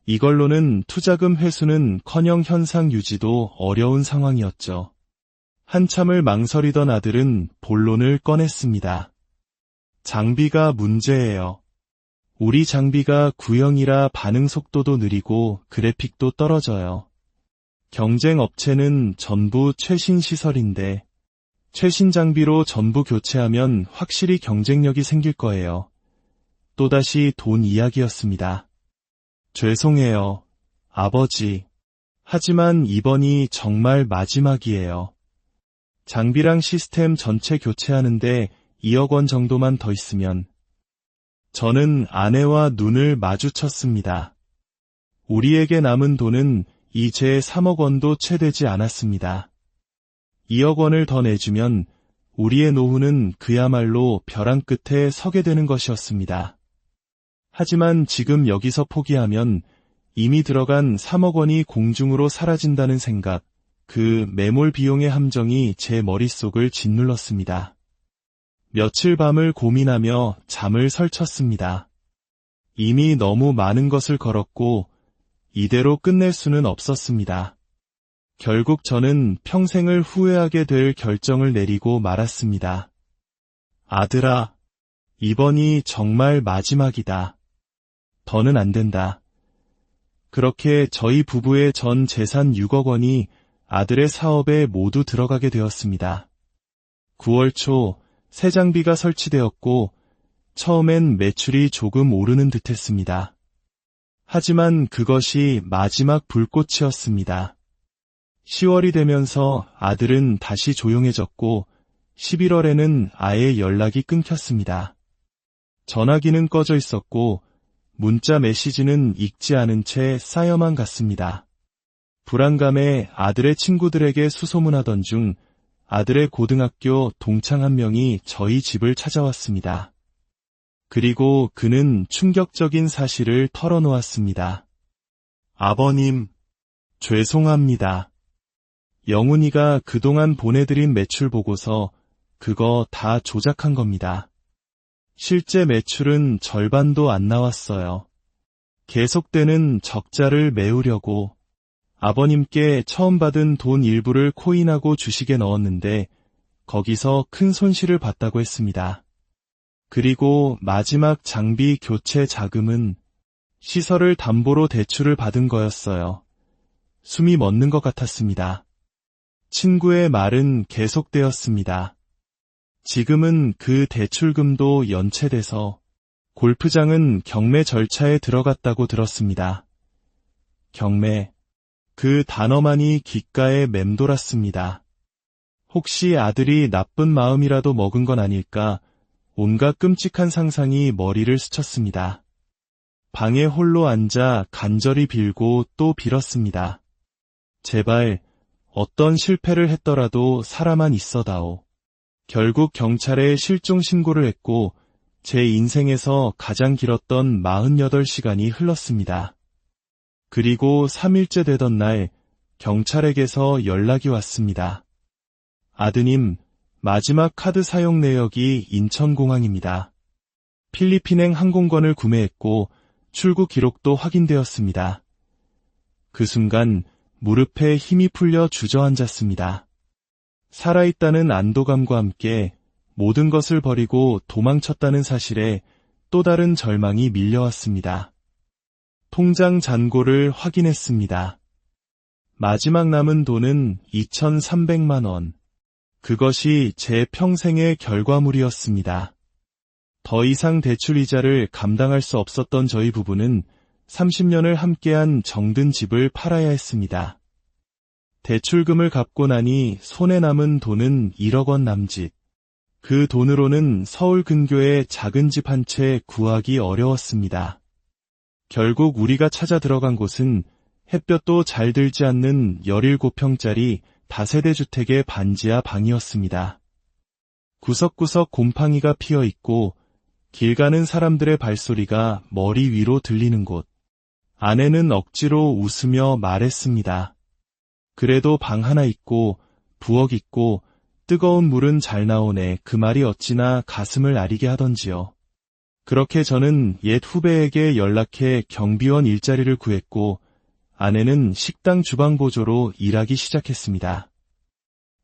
이걸로는 투자금 회수는커녕 현상 유지도 어려운 상황이었죠. 한참을 망설이던 아들은 본론을 꺼냈습니다. 장비가 문제예요. 우리 장비가 구형이라 반응 속도도 느리고 그래픽도 떨어져요. 경쟁 업체는 전부 최신 시설인데 최신 장비로 전부 교체하면 확실히 경쟁력이 생길 거예요. 또다시 돈 이야기였습니다. 죄송해요, 아버지. 하지만 이번이 정말 마지막이에요. 장비랑 시스템 전체 교체하는데 2억 원 정도만 더 있으면. 저는 아내와 눈을 마주쳤습니다. 우리에게 남은 돈은 이제 3억 원도 채 되지 않았습니다. 2억 원을 더 내주면 우리의 노후는 그야말로 벼랑 끝에 서게 되는 것이었습니다. 하지만 지금 여기서 포기하면 이미 들어간 3억 원이 공중으로 사라진다는 생각, 그 매몰 비용의 함정이 제 머릿속을 짓눌렀습니다. 며칠 밤을 고민하며 잠을 설쳤습니다. 이미 너무 많은 것을 걸었고 이대로 끝낼 수는 없었습니다. 결국 저는 평생을 후회하게 될 결정을 내리고 말았습니다. 아들아, 이번이 정말 마지막이다. 더는 안 된다. 그렇게 저희 부부의 전 재산 6억 원이 아들의 사업에 모두 들어가게 되었습니다. 9월 초 새 장비가 설치되었고 처음엔 매출이 조금 오르는 듯했습니다. 하지만 그것이 마지막 불꽃이었습니다. 10월이 되면서 아들은 다시 조용해졌고 11월에는 아예 연락이 끊겼습니다. 전화기는 꺼져 있었고 문자 메시지는 읽지 않은 채 쌓여만 갔습니다. 불안감에 아들의 친구들에게 수소문하던 중 아들의 고등학교 동창 한 명이 저희 집을 찾아왔습니다. 그리고 그는 충격적인 사실을 털어놓았습니다. 아버님, 죄송합니다. 영훈이가 그동안 보내드린 매출 보고서 그거 다 조작한 겁니다. 실제 매출은 절반도 안 나왔어요. 계속되는 적자를 메우려고 아버님께 처음 받은 돈 일부를 코인하고 주식에 넣었는데 거기서 큰 손실을 봤다고 했습니다. 그리고 마지막 장비 교체 자금은 시설을 담보로 대출을 받은 거였어요. 숨이 멎는 것 같았습니다. 친구의 말은 계속되었습니다. 지금은 그 대출금도 연체돼서 골프장은 경매 절차에 들어갔다고 들었습니다. 경매. 그 단어만이 귓가에 맴돌았습니다. 혹시 아들이 나쁜 마음이라도 먹은 건 아닐까 온갖 끔찍한 상상이 머리를 스쳤습니다. 방에 홀로 앉아 간절히 빌고 또 빌었습니다. 제발 어떤 실패를 했더라도 살아만 있어다오. 결국 경찰에 실종 신고를 했고 제 인생에서 가장 길었던 48시간이 흘렀습니다. 그리고 3일째 되던 날 경찰에게서 연락이 왔습니다. 아드님, 마지막 카드 사용 내역이 인천공항입니다. 필리핀행 항공권을 구매했고 출국 기록도 확인되었습니다. 그 순간 무릎에 힘이 풀려 주저앉았습니다. 살아있다는 안도감과 함께 모든 것을 버리고 도망쳤다는 사실에 또 다른 절망이 밀려왔습니다. 통장 잔고를 확인했습니다. 마지막 남은 돈은 2,300만 원. 그것이 제 평생의 결과물이었습니다. 더 이상 대출 이자를 감당할 수 없었던 저희 부부는 30년을 함께한 정든 집을 팔아야 했습니다. 대출금을 갚고 나니 손에 남은 돈은 1억 원 남짓. 그 돈으로는 서울 근교에 작은 집 한 채 구하기 어려웠습니다. 결국 우리가 찾아 들어간 곳은 햇볕도 잘 들지 않는 17평짜리 다세대 주택의 반지하 방이었습니다. 구석구석 곰팡이가 피어 있고 길 가는 사람들의 발소리가 머리 위로 들리는 곳. 아내는 억지로 웃으며 말했습니다. 그래도 방 하나 있고 부엌 있고 뜨거운 물은 잘 나오네. 그 말이 어찌나 가슴을 아리게 하던지요. 그렇게 저는 옛 후배에게 연락해 경비원 일자리를 구했고 아내는 식당 주방보조로 일하기 시작했습니다.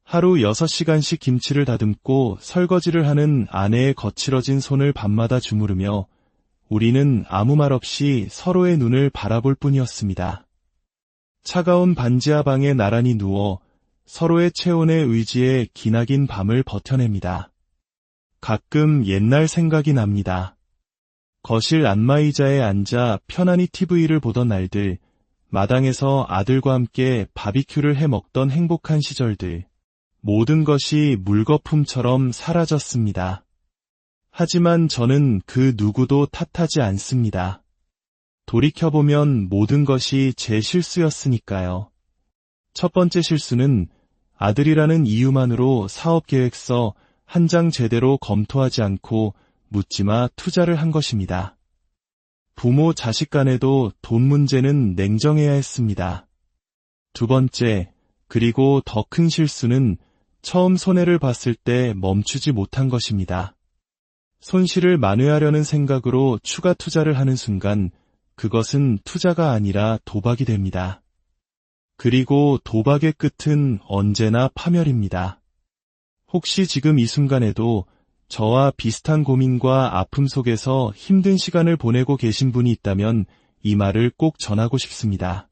하루 6시간씩 김치를 다듬고 설거지를 하는 아내의 거칠어진 손을 밤마다 주무르며 우리는 아무 말 없이 서로의 눈을 바라볼 뿐이었습니다. 차가운 반지하 방에 나란히 누워 서로의 체온에 의지해 기나긴 밤을 버텨냅니다. 가끔 옛날 생각이 납니다. 거실 안마의자에 앉아 편안히 TV를 보던 날들, 마당에서 아들과 함께 바비큐를 해 먹던 행복한 시절들, 모든 것이 물거품처럼 사라졌습니다. 하지만 저는 그 누구도 탓하지 않습니다. 돌이켜보면 모든 것이 제 실수였으니까요. 첫 번째 실수는 아들이라는 이유만으로 사업계획서 한 장 제대로 검토하지 않고 묻지마 투자를 한 것입니다. 부모 자식 간에도 돈 문제는 냉정해야 했습니다. 두 번째, 그리고 더 큰 실수는 처음 손해를 봤을 때 멈추지 못한 것입니다. 손실을 만회하려는 생각으로 추가 투자를 하는 순간 그것은 투자가 아니라 도박이 됩니다. 그리고 도박의 끝은 언제나 파멸입니다. 혹시 지금 이 순간에도 저와 비슷한 고민과 아픔 속에서 힘든 시간을 보내고 계신 분이 있다면 이 말을 꼭 전하고 싶습니다.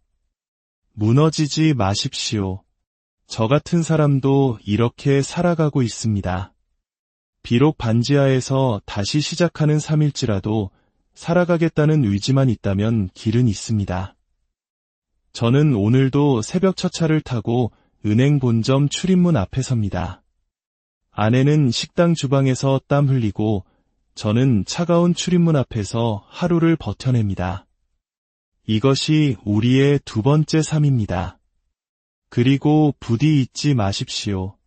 무너지지 마십시오. 저 같은 사람도 이렇게 살아가고 있습니다. 비록 반지하에서 다시 시작하는 3일째라도 살아가겠다는 의지만 있다면 길은 있습니다. 저는 오늘도 새벽 첫 차를 타고 은행 본점 출입문 앞에 섭니다. 아내는 식당 주방에서 땀 흘리고 저는 차가운 출입문 앞에서 하루를 버텨냅니다. 이것이 우리의 두 번째 삶입니다. 그리고 부디 잊지 마십시오.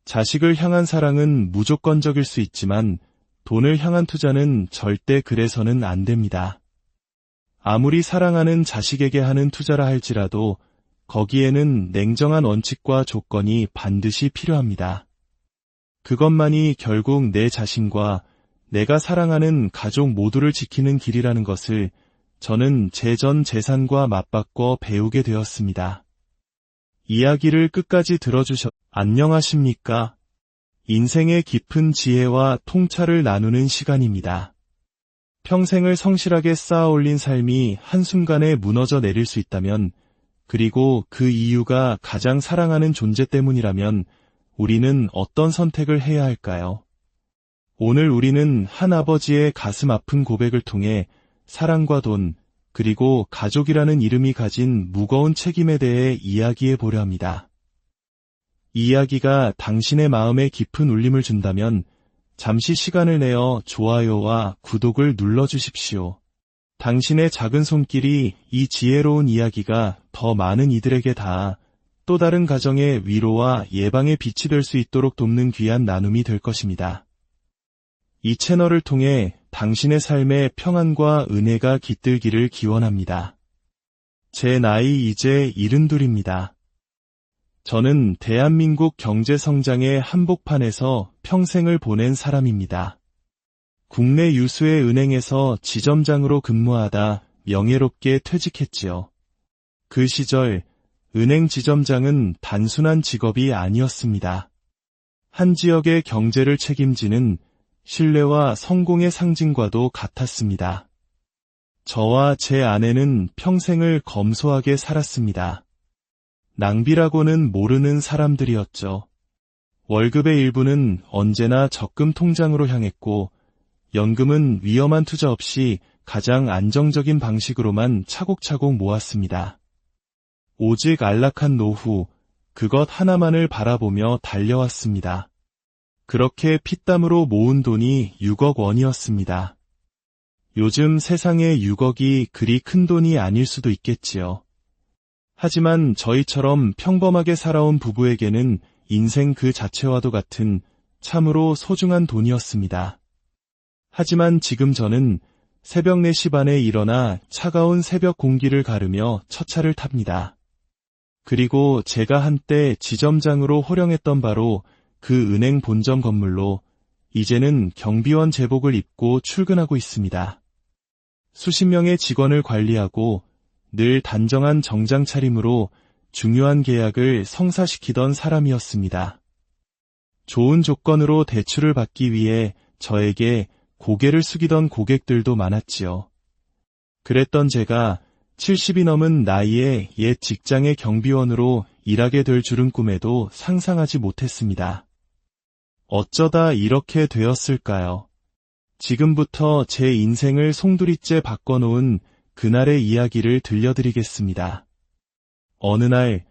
자식을 향한 사랑은 무조건적일 수 있지만 돈을 향한 투자는 절대 그래서는 안 됩니다. 아무리 사랑하는 자식에게 하는 투자라 할지라도 거기에는 냉정한 원칙과 조건이 반드시 필요합니다. 그것만이 결국 내 자신과 내가 사랑하는 가족 모두를 지키는 길이라는 것을 저는 제 전 재산과 맞바꿔 배우게 되었습니다. 이야기를 끝까지 들어주셔 안녕하십니까? 인생의 깊은 지혜와 통찰을 나누는 시간입니다. 평생을 성실하게 쌓아올린 삶이 한순간에 무너져 내릴 수 있다면, 그리고 그 이유가 가장 사랑하는 존재 때문이라면 우리는 어떤 선택을 해야 할까요? 오늘 우리는 한 아버지의 가슴 아픈 고백을 통해 사랑과 돈, 그리고 가족이라는 이름이 가진 무거운 책임에 대해 이야기해 보려 합니다. 이 이야기가 당신의 마음에 깊은 울림을 준다면 잠시 시간을 내어 좋아요와 구독을 눌러주십시오. 당신의 작은 손길이 이 지혜로운 이야기가 더 많은 이들에게 닿아 또 다른 가정의 위로와 예방의 빛이 될 수 있도록 돕는 귀한 나눔이 될 것입니다. 이 채널을 통해 당신의 삶에 평안과 은혜가 깃들기를 기원합니다. 제 나이 이제 72입니다. 저는 대한민국 경제성장의 한복판에서 평생을 보낸 사람입니다. 국내 유수의 은행에서 지점장으로 근무하다 명예롭게 퇴직했지요. 그 시절 은행 지점장은 단순한 직업이 아니었습니다. 한 지역의 경제를 책임지는 신뢰와 성공의 상징과도 같았습니다. 저와 제 아내는 평생을 검소하게 살았습니다. 낭비라고는 모르는 사람들이었죠. 월급의 일부는 언제나 적금 통장으로 향했고, 연금은 위험한 투자 없이 가장 안정적인 방식으로만 차곡차곡 모았습니다. 오직 안락한 노후, 그것 하나만을 바라보며 달려왔습니다. 그렇게 피땀으로 모은 돈이 6억 원이었습니다. 요즘 세상에 6억이 그리 큰 돈이 아닐 수도 있겠지요. 하지만 저희처럼 평범하게 살아온 부부에게는 인생 그 자체와도 같은 참으로 소중한 돈이었습니다. 하지만 지금 저는 새벽 4시 반에 일어나 차가운 새벽 공기를 가르며 첫 차를 탑니다. 그리고 제가 한때 지점장으로 호령했던 바로 그 은행 본점 건물로 이제는 경비원 제복을 입고 출근하고 있습니다. 수십 명의 직원을 관리하고 늘 단정한 정장 차림으로 중요한 계약을 성사시키던 사람이었습니다. 좋은 조건으로 대출을 받기 위해 저에게 고개를 숙이던 고객들도 많았지요. 그랬던 제가 70이 넘은 나이에 옛 직장의 경비원으로 일하게 될 줄은 꿈에도 상상하지 못했습니다. 어쩌다 이렇게 되었을까요? 지금부터 제 인생을 송두리째 바꿔놓은 그날의 이야기를 들려드리겠습니다. 어느 날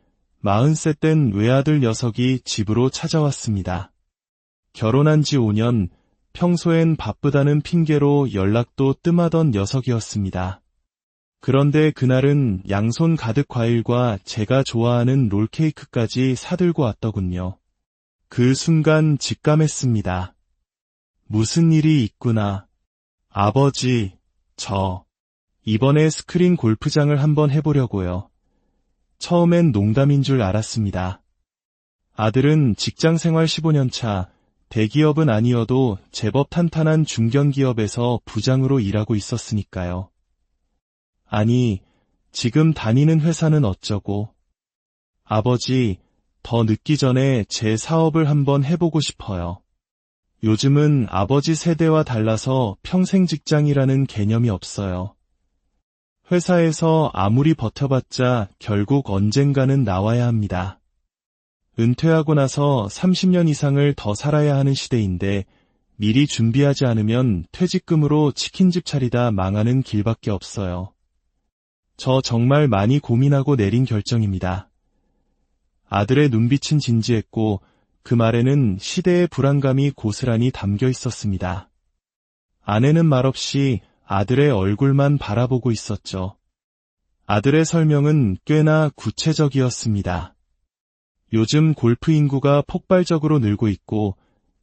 40세 된 외아들 녀석이 집으로 찾아왔습니다. 결혼한 지 5년, 평소엔 바쁘다는 핑계로 연락도 뜸하던 녀석이었습니다. 그런데 그날은 양손 가득 과일과 제가 좋아하는 롤케이크까지 사들고 왔더군요. 그 순간 직감했습니다. 무슨 일이 있구나. 아버지, 이번에 스크린 골프장을 한번 해보려고요. 처음엔 농담인 줄 알았습니다. 아들은 직장생활 15년 차, 대기업은 아니어도 제법 탄탄한 중견기업에서 부장으로 일하고 있었으니까요. 아니, 지금 다니는 회사는 어쩌고. 아버지, 더 늦기 전에 제 사업을 한번 해보고 싶어요. 요즘은 아버지 세대와 달라서 평생 직장이라는 개념이 없어요. 회사에서 아무리 버텨봤자 결국 언젠가는 나와야 합니다. 은퇴하고 나서 30년 이상을 더 살아야 하는 시대인데 미리 준비하지 않으면 퇴직금으로 치킨집 차리다 망하는 길밖에 없어요. 저 정말 많이 고민하고 내린 결정입니다. 아들의 눈빛은 진지했고 그 말에는 시대의 불안감이 고스란히 담겨 있었습니다. 아내는 말없이 아들의 얼굴만 바라보고 있었죠. 아들의 설명은 꽤나 구체적이었습니다. 요즘 골프 인구가 폭발적으로 늘고 있고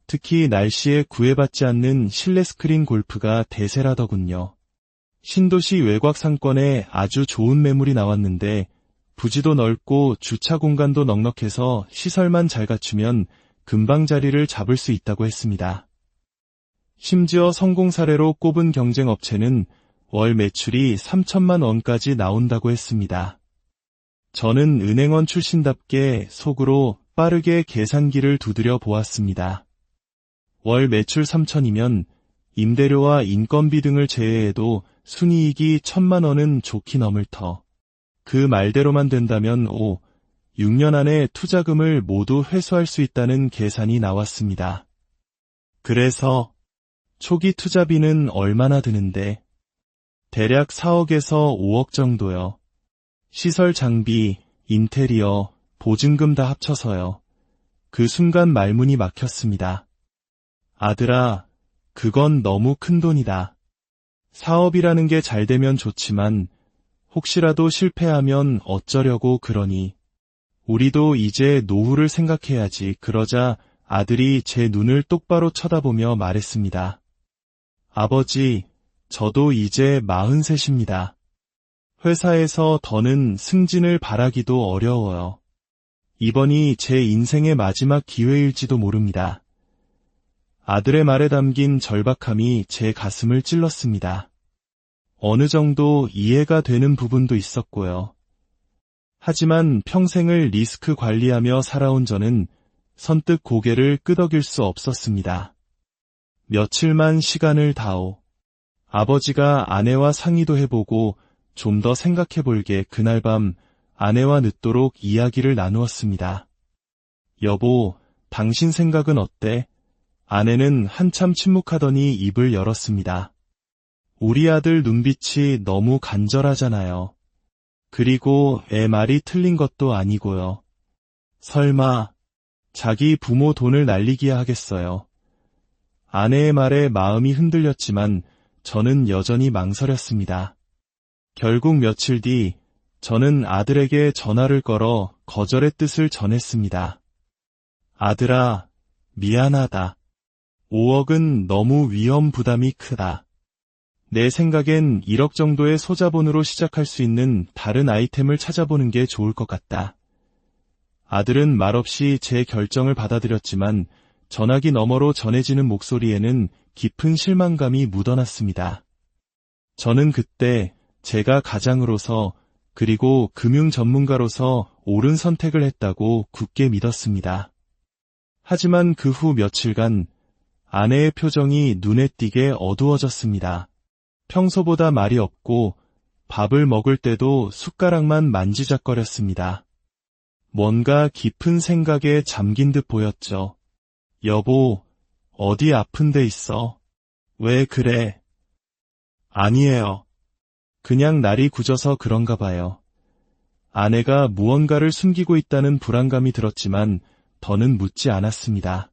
특히 날씨에 구애받지 않는 실내 스크린 골프가 대세라더군요. 신도시 외곽 상권에 아주 좋은 매물이 나왔는데 부지도 넓고 주차 공간도 넉넉해서 시설만 잘 갖추면 금방 자리를 잡을 수 있다고 했습니다. 심지어 성공 사례로 꼽은 경쟁 업체는 월 매출이 3천만 원까지 나온다고 했습니다. 저는 은행원 출신답게 속으로 빠르게 계산기를 두드려 보았습니다. 월 매출 3천이면 임대료와 인건비 등을 제외해도 순이익이 1,000만 원은 좋게 넘을 터. 그 말대로만 된다면 6년 안에 투자금을 모두 회수할 수 있다는 계산이 나왔습니다. 그래서 초기 투자비는 얼마나 드는데? 대략 4억에서 5억 정도요. 시설 장비, 인테리어, 보증금 다 합쳐서요. 그 순간 말문이 막혔습니다. 아들아, 그건 너무 큰 돈이다. 사업이라는 게 잘 되면 좋지만 혹시라도 실패하면 어쩌려고 그러니. 우리도 이제 노후를 생각해야지. 그러자 아들이 제 눈을 똑바로 쳐다보며 말했습니다. 아버지, 저도 이제 43입니다. 회사에서 더는 승진을 바라기도 어려워요. 이번이 제 인생의 마지막 기회일지도 모릅니다. 아들의 말에 담긴 절박함이 제 가슴을 찔렀습니다. 어느 정도 이해가 되는 부분도 있었고요. 하지만 평생을 리스크 관리하며 살아온 저는 선뜻 고개를 끄덕일 수 없었습니다. 며칠만 시간을 다오. 아버지가 아내와 상의도 해보고 좀 더 생각해볼게. 그날 밤 아내와 늦도록 이야기를 나누었습니다. 여보, 당신 생각은 어때? 아내는 한참 침묵하더니 입을 열었습니다. 우리 아들 눈빛이 너무 간절하잖아요. 그리고 애 말이 틀린 것도 아니고요. 설마 자기 부모 돈을 날리기야 하겠어요. 아내의 말에 마음이 흔들렸지만 저는 여전히 망설였습니다. 결국 며칠 뒤 저는 아들에게 전화를 걸어 거절의 뜻을 전했습니다. 아들아, 미안하다. 5억은 너무 위험 부담이 크다. 내 생각엔 1억 정도의 소자본으로 시작할 수 있는 다른 아이템을 찾아보는 게 좋을 것 같다. 아들은 말없이 제 결정을 받아들였지만 전화기 너머로 전해지는 목소리에는 깊은 실망감이 묻어났습니다. 저는 그때 제가 가장으로서 그리고 금융 전문가로서 옳은 선택을 했다고 굳게 믿었습니다. 하지만 그 후 며칠간 아내의 표정이 눈에 띄게 어두워졌습니다. 평소보다 말이 없고 밥을 먹을 때도 숟가락만 만지작거렸습니다. 뭔가 깊은 생각에 잠긴 듯 보였죠. 여보, 어디 아픈 데 있어? 왜 그래? 아니에요. 그냥 날이 굳어서 그런가 봐요. 아내가 무언가를 숨기고 있다는 불안감이 들었지만 더는 묻지 않았습니다.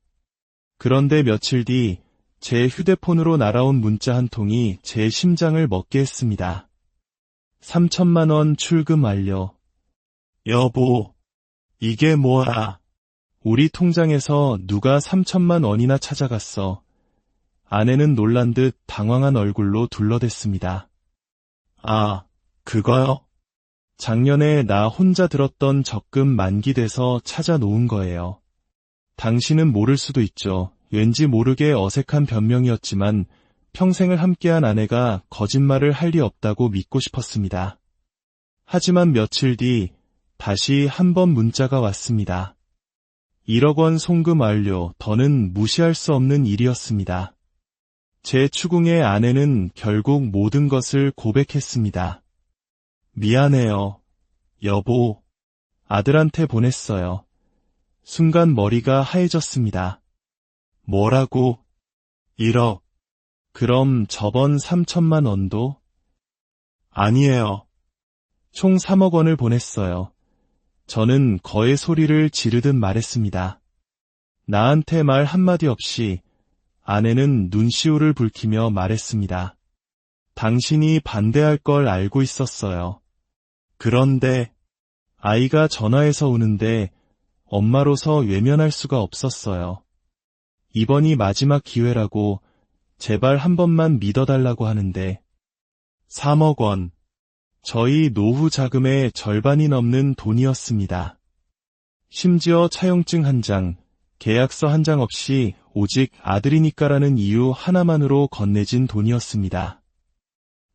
그런데 며칠 뒤 제 휴대폰으로 날아온 문자 한 통이 제 심장을 먹게 했습니다. 3천만 원 출금 완료. 여보, 이게 뭐야? 우리 통장에서 누가 3천만 원이나 찾아갔어. 아내는 놀란 듯 당황한 얼굴로 둘러댔습니다. 아, 그거요? 작년에 나 혼자 들었던 적금 만기돼서 찾아놓은 거예요. 당신은 모를 수도 있죠. 왠지 모르게 어색한 변명이었지만 평생을 함께한 아내가 거짓말을 할 리 없다고 믿고 싶었습니다. 하지만 며칠 뒤 다시 한 번 문자가 왔습니다. 1억 원 송금 완료. 더는 무시할 수 없는 일이었습니다. 제 추궁의 아내는 결국 모든 것을 고백했습니다. 미안해요. 여보. 아들한테 보냈어요. 순간 머리가 하얘졌습니다. 뭐라고? 1억. 그럼 저번 3천만 원도? 아니에요. 총 3억 원을 보냈어요. 저는 거의 소리를 지르듯 말했습니다. 나한테 말 한마디 없이 아내는 눈시울을 붉히며 말했습니다. 당신이 반대할 걸 알고 있었어요. 그런데 아이가 전화해서 우는데 엄마로서 외면할 수가 없었어요. 이번이 마지막 기회라고 제발 한 번만 믿어달라고 하는데 3억 원. 저희 노후 자금의 절반이 넘는 돈이었습니다. 심지어 차용증 한 장, 계약서 한 장 없이 오직 아들이니까라는 이유 하나만으로 건네진 돈이었습니다.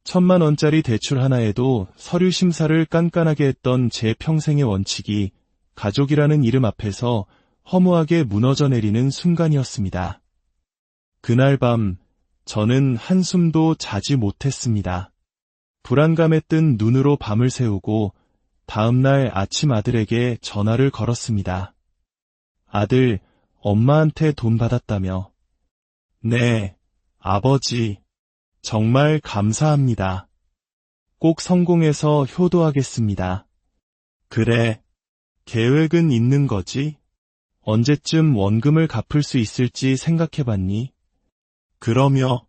1,000만 원짜리 대출 하나에도 서류 심사를 깐깐하게 했던 제 평생의 원칙이 가족이라는 이름 앞에서 허무하게 무너져 내리는 순간이었습니다. 그날 밤 저는 한숨도 자지 못했습니다. 불안감에 뜬 눈으로 밤을 새우고 다음날 아침 아들에게 전화를 걸었습니다. 아들, 엄마한테 돈 받았다며. 네, 아버지. 정말 감사합니다. 꼭 성공해서 효도하겠습니다. 그래. 계획은 있는 거지? 언제쯤 원금을 갚을 수 있을지 생각해봤니? 그러며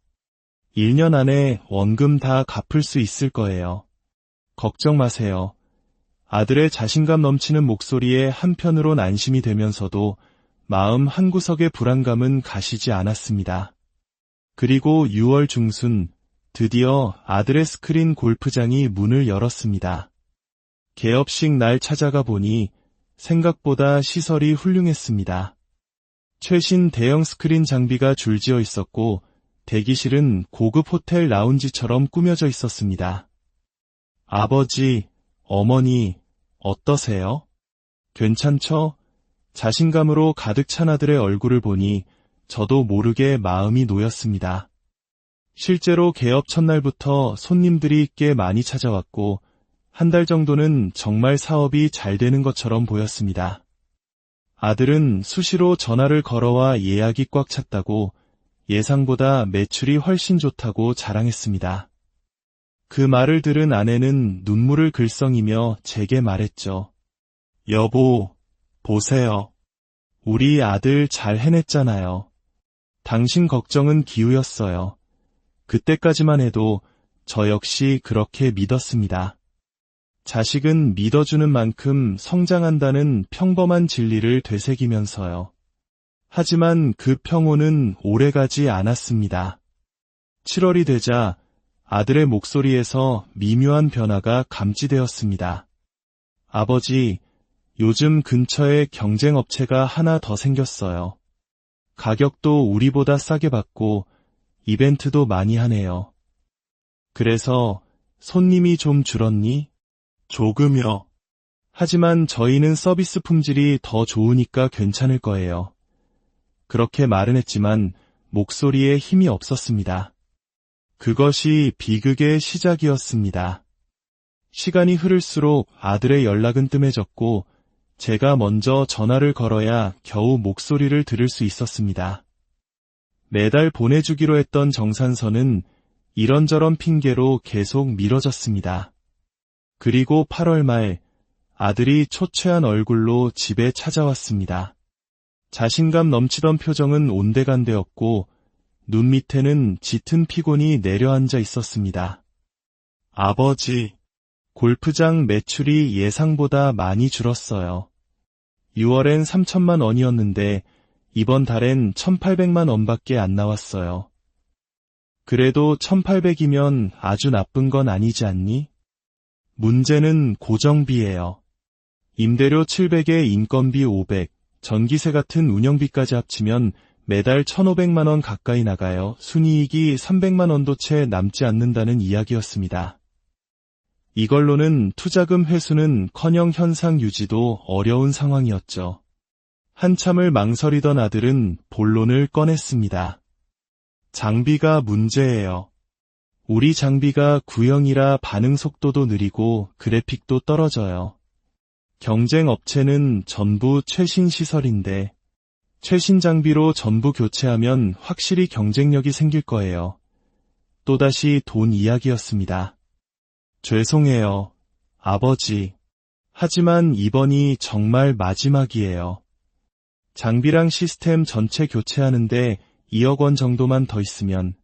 1년 안에 원금 다 갚을 수 있을 거예요. 걱정 마세요. 아들의 자신감 넘치는 목소리에 한편으론 안심이 되면서도 마음 한구석의 불안감은 가시지 않았습니다. 그리고 6월 중순 드디어 아들의 스크린 골프장이 문을 열었습니다. 개업식 날 찾아가 보니 생각보다 시설이 훌륭했습니다. 최신 대형 스크린 장비가 줄지어 있었고 대기실은 고급 호텔 라운지처럼 꾸며져 있었습니다. 아버지, 어머니, 어떠세요? 괜찮죠? 자신감으로 가득 찬 아들의 얼굴을 보니 저도 모르게 마음이 놓였습니다. 실제로 개업 첫날부터 손님들이 꽤 많이 찾아왔고 한 달 정도는 정말 사업이 잘 되는 것처럼 보였습니다. 아들은 수시로 전화를 걸어와 예약이 꽉 찼다고 예상보다 매출이 훨씬 좋다고 자랑했습니다. 그 말을 들은 아내는 눈물을 글썽이며 제게 말했죠. 여보, 보세요. 우리 아들 잘 해냈잖아요. 당신 걱정은 기우였어요. 그때까지만 해도 저 역시 그렇게 믿었습니다. 자식은 믿어주는 만큼 성장한다는 평범한 진리를 되새기면서요. 하지만 그 평온은 오래가지 않았습니다. 7월이 되자 아들의 목소리에서 미묘한 변화가 감지되었습니다. 아버지, 요즘 근처에 경쟁업체가 하나 더 생겼어요. 가격도 우리보다 싸게 받고 이벤트도 많이 하네요. 그래서 손님이 좀 줄었니? 조금요. 하지만 저희는 서비스 품질이 더 좋으니까 괜찮을 거예요. 그렇게 말은 했지만 목소리에 힘이 없었습니다. 그것이 비극의 시작이었습니다. 시간이 흐를수록 아들의 연락은 뜸해졌고 제가 먼저 전화를 걸어야 겨우 목소리를 들을 수 있었습니다. 매달 보내주기로 했던 정산서는 이런저런 핑계로 계속 미뤄졌습니다. 그리고 8월 말 아들이 초췌한 얼굴로 집에 찾아왔습니다. 자신감 넘치던 표정은 온데간데였고 눈 밑에는 짙은 피곤이 내려앉아 있었습니다. 아버지, 골프장 매출이 예상보다 많이 줄었어요. 6월엔 3천만 원이었는데 이번 달엔 1,800만 원밖에 안 나왔어요. 그래도 1,800이면 아주 나쁜 건 아니지 않니? 문제는 고정비예요. 임대료 700에 인건비 500, 전기세 같은 운영비까지 합치면 매달 1,500만 원 가까이 나가요. 순이익이 300만 원도 채 남지 않는다는 이야기였습니다. 이걸로는 투자금 회수는커녕 현상 유지도 어려운 상황이었죠. 한참을 망설이던 아들은 본론을 꺼냈습니다. 장비가 문제예요. 우리 장비가 구형이라 반응 속도도 느리고 그래픽도 떨어져요. 경쟁 업체는 전부 최신 시설인데 최신 장비로 전부 교체하면 확실히 경쟁력이 생길 거예요. 또다시 돈 이야기였습니다. 죄송해요, 아버지. 하지만 이번이 정말 마지막이에요. 장비랑 시스템 전체 교체하는데 2억 원 정도만 더 있으면.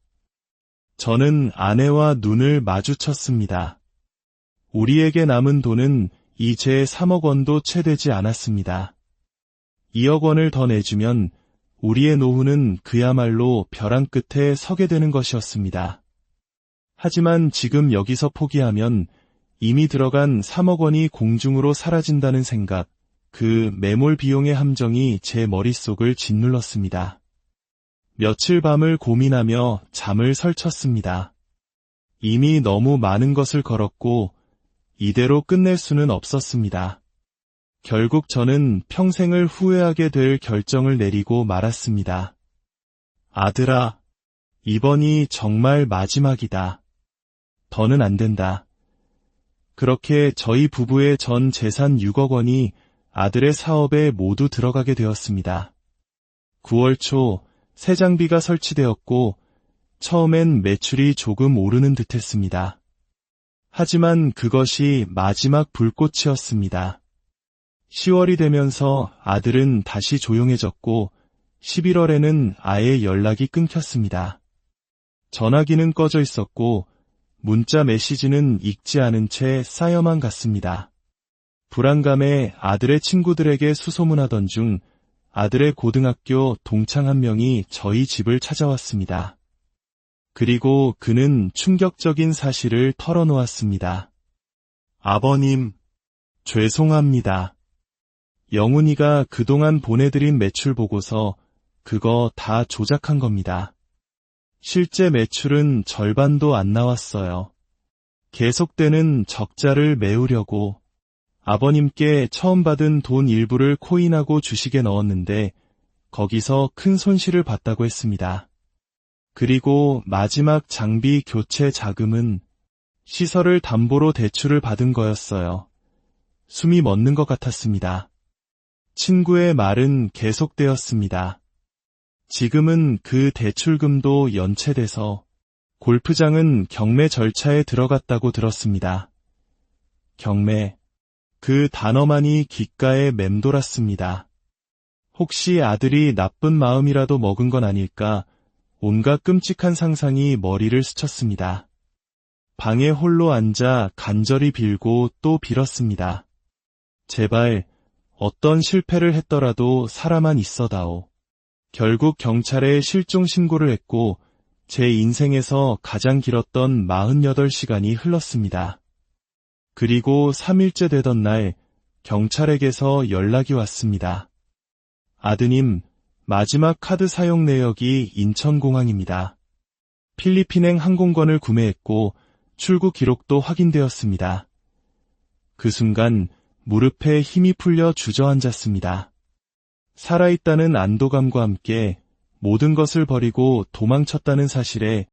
저는 아내와 눈을 마주쳤습니다. 우리에게 남은 돈은 이제 3억 원도 채 되지 않았습니다. 2억 원을 더 내주면 우리의 노후는 그야말로 벼랑 끝에 서게 되는 것이었습니다. 하지만 지금 여기서 포기하면 이미 들어간 3억 원이 공중으로 사라진다는 생각, 그 매몰 비용의 함정이 제 머릿속을 짓눌렀습니다. 며칠 밤을 고민하며 잠을 설쳤습니다. 이미 너무 많은 것을 걸었고 이대로 끝낼 수는 없었습니다. 결국 저는 평생을 후회하게 될 결정을 내리고 말았습니다. 아들아, 이번이 정말 마지막이다. 더는 안 된다. 그렇게 저희 부부의 전 재산 6억 원이 아들의 사업에 모두 들어가게 되었습니다. 9월 초 새 장비가 설치되었고 처음엔 매출이 조금 오르는 듯했습니다. 하지만 그것이 마지막 불꽃이었습니다. 10월이 되면서 아들은 다시 조용해졌고 11월에는 아예 연락이 끊겼습니다. 전화기는 꺼져 있었고 문자 메시지는 읽지 않은 채 쌓여만 갔습니다. 불안감에 아들의 친구들에게 수소문하던 중 아들의 고등학교 동창 한 명이 저희 집을 찾아왔습니다. 그리고 그는 충격적인 사실을 털어놓았습니다. 아버님, 죄송합니다. 영훈이가 그동안 보내드린 매출 보고서 그거 다 조작한 겁니다. 실제 매출은 절반도 안 나왔어요. 계속되는 적자를 메우려고 아버님께 처음 받은 돈 일부를 코인하고 주식에 넣었는데 거기서 큰 손실을 봤다고 했습니다. 그리고 마지막 장비 교체 자금은 시설을 담보로 대출을 받은 거였어요. 숨이 멎는 것 같았습니다. 친구의 말은 계속되었습니다. 지금은 그 대출금도 연체돼서 골프장은 경매 절차에 들어갔다고 들었습니다. 경매. 그 단어만이 귓가에 맴돌았습니다. 혹시 아들이 나쁜 마음이라도 먹은 건 아닐까 온갖 끔찍한 상상이 머리를 스쳤습니다. 방에 홀로 앉아 간절히 빌고 또 빌었습니다. 제발 어떤 실패를 했더라도 살아만 있어다오. 결국 경찰에 실종 신고를 했고 제 인생에서 가장 길었던 48시간이 흘렀습니다. 그리고 3일째 되던 날 경찰에게서 연락이 왔습니다. 아드님, 마지막 카드 사용 내역이 인천공항입니다. 필리핀행 항공권을 구매했고 출국 기록도 확인되었습니다. 그 순간 무릎에 힘이 풀려 주저앉았습니다. 살아있다는 안도감과 함께 모든 것을 버리고 도망쳤다는 사실에